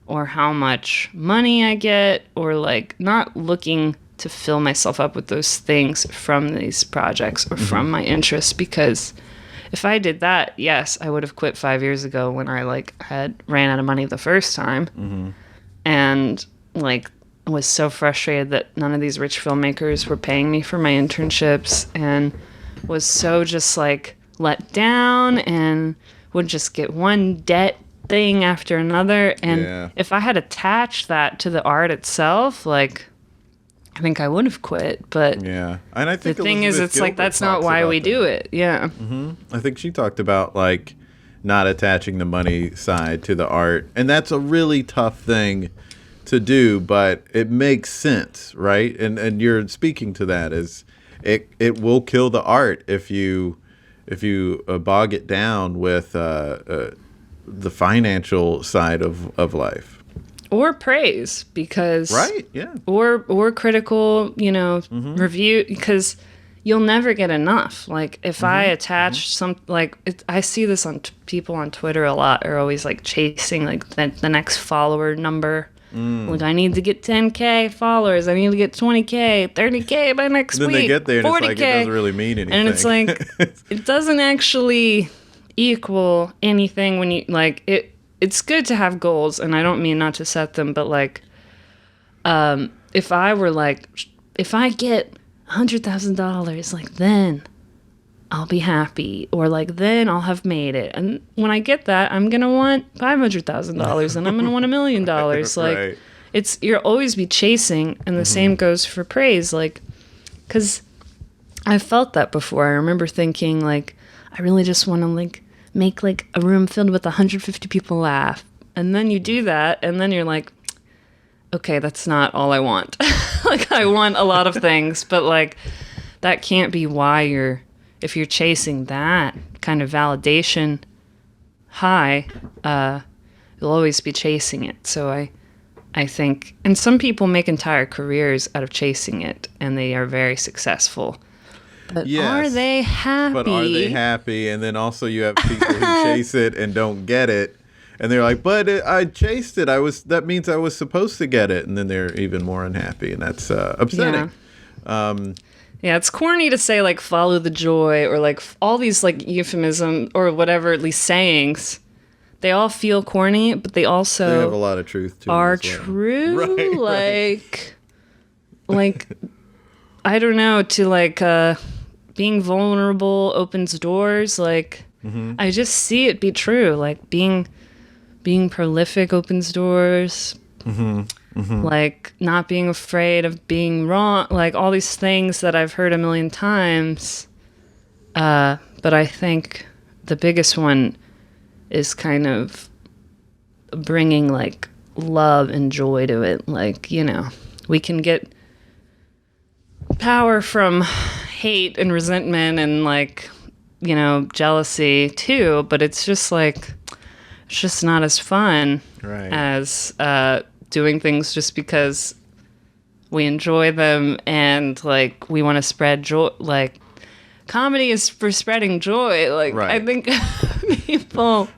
or how much money I get, or like not looking to fill myself up with those things from these projects or from my interests, because if I did that, yes, I would have quit 5 years ago when I like had ran out of money the first time, and like was so frustrated that none of these rich filmmakers were paying me for my internships, and was so just like let down and would just get one debt thing after another. And if I had attached that to the art itself, like I think I would have quit. But and I think the thing is, it's like that's not why we do it. I think she talked about like not attaching the money side to the art, and that's a really tough thing to do, but it makes sense, right? And you're speaking to that as it will kill the art if you bog it down with the financial side of life. Or praise, because or critical, review, because you'll never get enough. Like if I attach some, like I see this on people on Twitter a lot, are always like chasing like the next follower number. Like I need to get 10K followers, I need to get 20K, 30K by next week. Then they get there and 40K. It's like it doesn't really mean anything. And it's like it doesn't actually equal anything when you like it. It's good to have goals, and I don't mean not to set them, but like, if I get $100,000, like then I'll be happy, or like then I'll have made it. And when I get that, I'm gonna want $500,000, and I'm gonna want $1 million. Like, you'll always be chasing, and the same goes for praise. Like, because I felt that before. I remember thinking like, I really just want to like make like a room filled with 150 people laugh. And then you do that, and then you're like, okay, that's not all I want. Like I want a lot of things, but like that can't be why if you're chasing that kind of validation high, you'll always be chasing it. So I think, and some people make entire careers out of chasing it, and they are very successful. But are they happy? But are they happy? And then also you have people who chase it and don't get it, and they're like, "But I chased it. That means I was supposed to get it." And then they're even more unhappy, and that's upsetting. Yeah, it's corny to say like "follow the joy" or like all these like euphemism or whatever, at least sayings. They all feel corny, but they also have a lot of truth to are them as well. True. Like I don't know, to like being vulnerable opens doors. Like I just see it be true. Like being prolific opens doors. Like not being afraid of being wrong. Like all these things that I've heard a million times. But I think the biggest one is kind of bringing like love and joy to it. Like, we can get power from hate and resentment and like, jealousy too, but it's just not as fun as doing things just because we enjoy them and like we want to spread joy. Like comedy is for spreading joy. Like I think people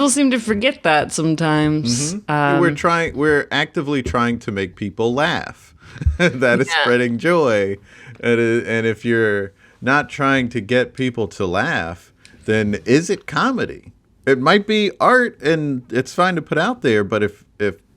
seem to forget that sometimes. We're actively trying to make people laugh. that is Yeah. spreading joy. And if you're not trying to get people to laugh, then is it comedy? It might be art, and it's fine to put out there, but if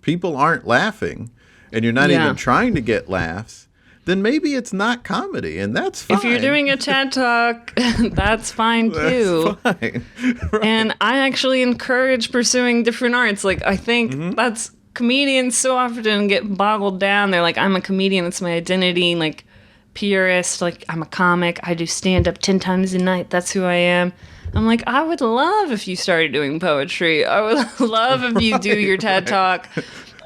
people aren't laughing and you're not even trying to get laughs, then maybe it's not comedy, and that's fine. If you're doing a TED Talk, that's fine too. That's fine. Right. And I actually encourage pursuing different arts. Like, I think that's comedians so often get boggled down. They're like, I'm a comedian, that's my identity. Like, purist, like, I'm a comic. I do stand up 10 times a night. That's who I am. I'm like, I would love if you started doing poetry. I would love if you do your TED Talk.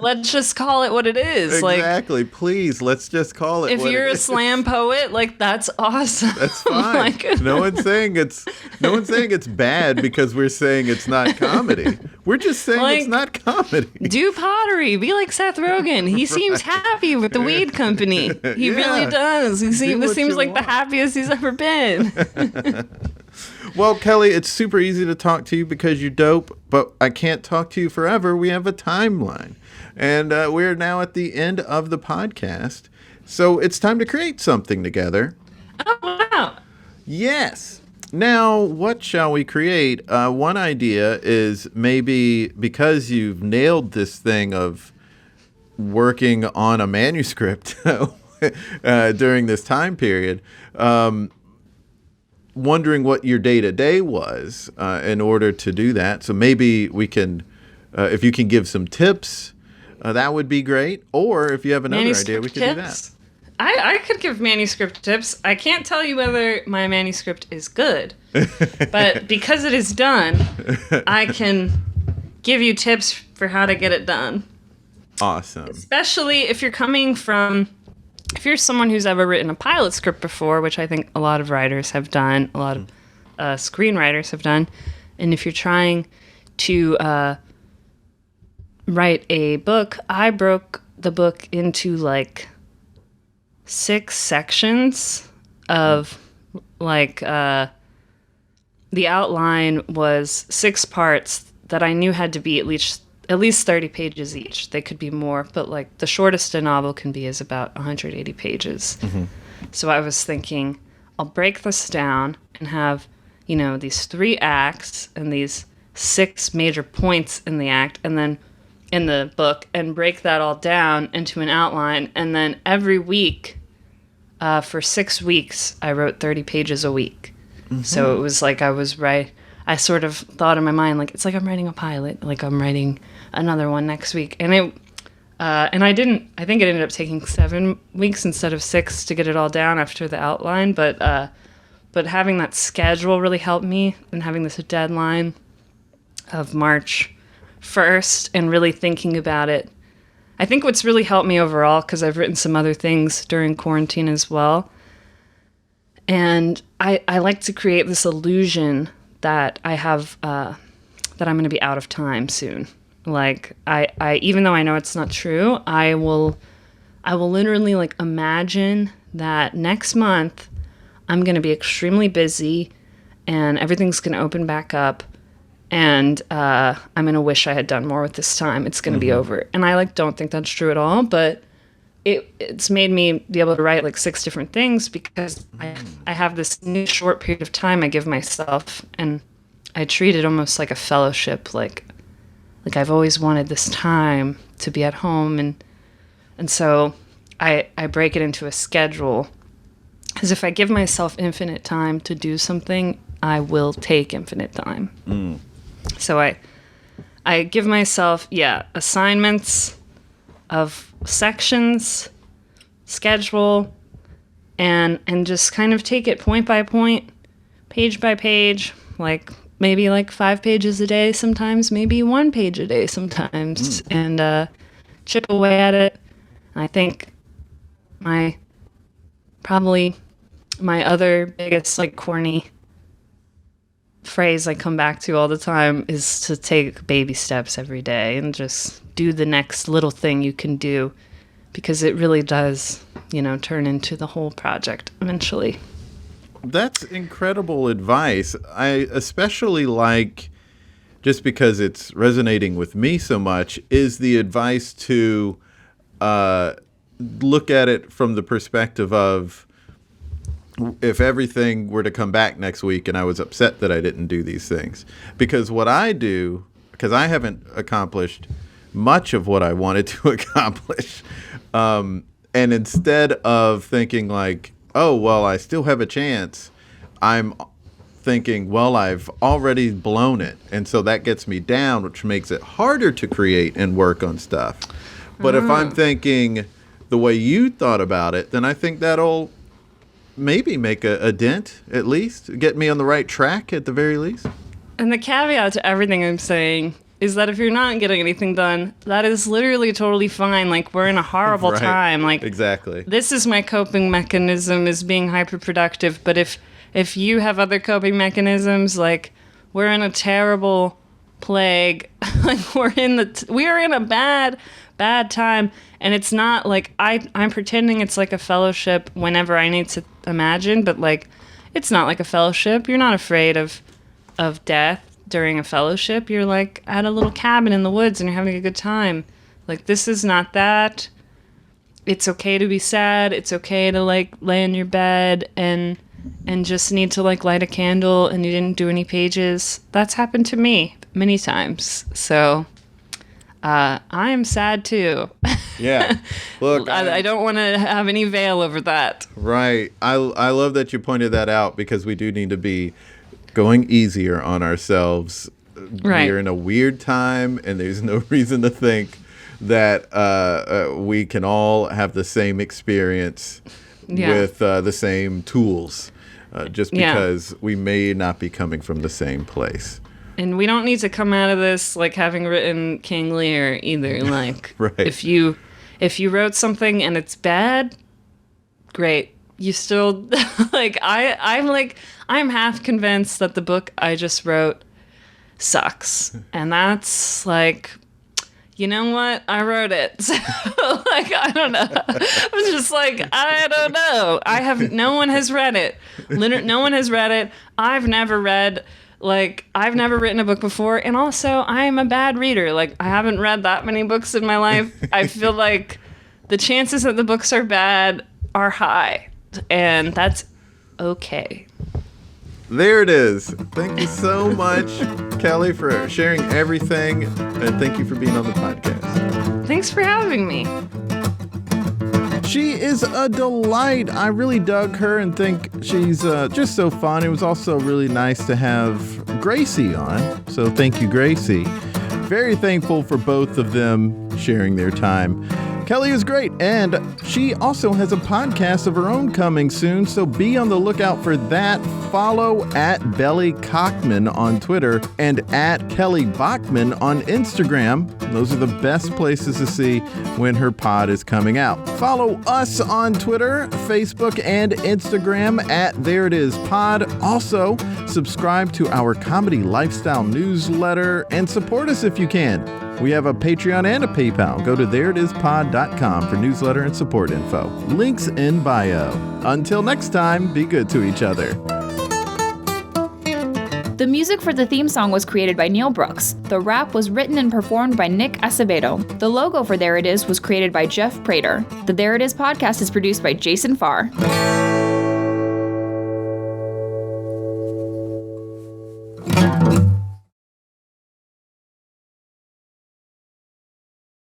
Let's just call it what it is. Exactly. Please, let's just call it If what you're it a is. slam poet, like, that's awesome. That's fine. Like, no one's saying it's bad because we're saying it's not comedy. We're just saying Like, it's not comedy. do pottery. Be like Seth Rogen. He seems happy with the weed company. He really does. This what seems you like want. the happiest he's ever been. Well, Kelly, it's super easy to talk to you because you're dope, but I can't talk to you forever. We have a timeline. And we're now at the end of the podcast. So it's time to create something together. Oh, wow. Yes. Now, what shall we create? One idea is maybe because you've nailed this thing of working on a manuscript during this time period, wondering what your day-to-day was in order to do that. So maybe we can, if you can give some tips, that would be great. Or if you have another idea, we could do that. I could give manuscript tips. I can't tell you whether my manuscript is good, but because it is done, I can give you tips for how to get it done. Awesome. Especially if you're someone who's ever written a pilot script before, which I think a lot of writers have done, a lot of screenwriters have done, and if you're trying to write a book, I broke the book into like 6 sections of like the outline was 6 parts that I knew had to be at least 30 pages each. They could be more, but like the shortest a novel can be is about 180 pages. So I was thinking, I'll break this down and have, these 3 acts and these 6 major points in the act, and then in the book, and break that all down into an outline. And then every week, for 6 weeks, I wrote 30 pages a week. So it was like I sort of thought in my mind, like, it's like I'm writing a pilot, like I'm writing another one next week. And I think it ended up taking 7 weeks instead of 6 to get it all down after the outline. But having that schedule really helped me, and having this deadline of March 1st and really thinking about it. I think what's really helped me overall, because I've written some other things during quarantine as well, and I like to create this illusion that I have, that I'm going to be out of time soon. Like, I even though I know it's not true, I will literally like imagine that next month I'm going to be extremely busy and everything's going to open back up, and I'm going to wish I had done more with this time. It's going to be over. And I don't think that's true at all, but it's made me be able to write like 6 different things because I have this new short period of time I give myself, and I treat it almost like a fellowship, like I've always wanted this time to be at home, and so I break it into a schedule, because if I give myself infinite time to do something, I will take infinite time. So I give myself assignments of sections, schedule, and just kind of take it point by point, page by page, like maybe like 5 pages a day sometimes, maybe 1 page a day sometimes, and chip away at it. And I think my other biggest like corny phrase I come back to all the time is to take baby steps every day and just do the next little thing you can do, because it really does, turn into the whole project eventually. That's incredible advice. I especially like, just because it's resonating with me so much, is the advice to look at it from the perspective of if everything were to come back next week and I was upset that I didn't do these things. Because what I do, because I haven't accomplished much of what I wanted to accomplish, and instead of thinking like, oh, well, I still have a chance, I'm thinking, well, I've already blown it. And so that gets me down, which makes it harder to create and work on stuff. But if I'm thinking the way you thought about it, then I think that'll maybe make a dent, at least. Get me on the right track, at the very least. And the caveat to everything I'm saying is that if you're not getting anything done, that is literally totally fine. Like, we're in a horrible time. Like, exactly. This is my coping mechanism, is being hyperproductive. But if you have other coping mechanisms, like, we're in a terrible plague. Like, we are in a bad time. And it's not like I'm pretending it's like a fellowship whenever I need to imagine, but like, it's not like a fellowship. You're not afraid of death during a fellowship. You're like at a little cabin in the woods and you're having a good time. Like, this is not that. It's okay to be sad. It's okay to like lay in your bed and just need to like light a candle and you didn't do any pages. That's happened to me many times. So I am sad too. Yeah. Look, I don't want to have any veil over that. Right. I love that you pointed that out, because we do need to be going easier on ourselves. Right. We're in a weird time, and there's no reason to think that we can all have the same experience with the same tools, just because we may not be coming from the same place. And we don't need to come out of this like having written King Lear either. Like, right. if you wrote something and it's bad, great. You still like I'm half convinced that the book I just wrote sucks, and that's like, you know what? I wrote it. So, like, I don't know. I'm just like, I don't know. No one has read it. No one has read it. I've never written a book before, and also I am a bad reader. Like, I haven't read that many books in my life. I feel like the chances that the books are bad are high, and that's okay. There it is. Thank you so much, Kelly, for sharing everything, and thank you for being on the podcast. Thanks for having me. She is a delight. I really dug her and think she's just so fun. It was also really nice to have Gracie on. So thank you, Gracie. Very thankful for both of them sharing their time. Kelly is great, and she also has a podcast of her own coming soon, so be on the lookout for that. Follow at Belly Cockman on Twitter and at Kelly Bachman on Instagram. Those are the best places to see when her pod is coming out. Follow us on Twitter, Facebook, and Instagram at There It Is Pod. Also, subscribe to our comedy lifestyle newsletter and support us if you can. We have a Patreon and a PayPal. Go to thereitispod.com for newsletter and support info. Links in bio. Until next time, be good to each other. The music for the theme song was created by Neil Brooks. The rap was written and performed by Nick Acevedo. The logo for There It Is was created by Jeff Prater. The There It Is podcast is produced by Jason Farr.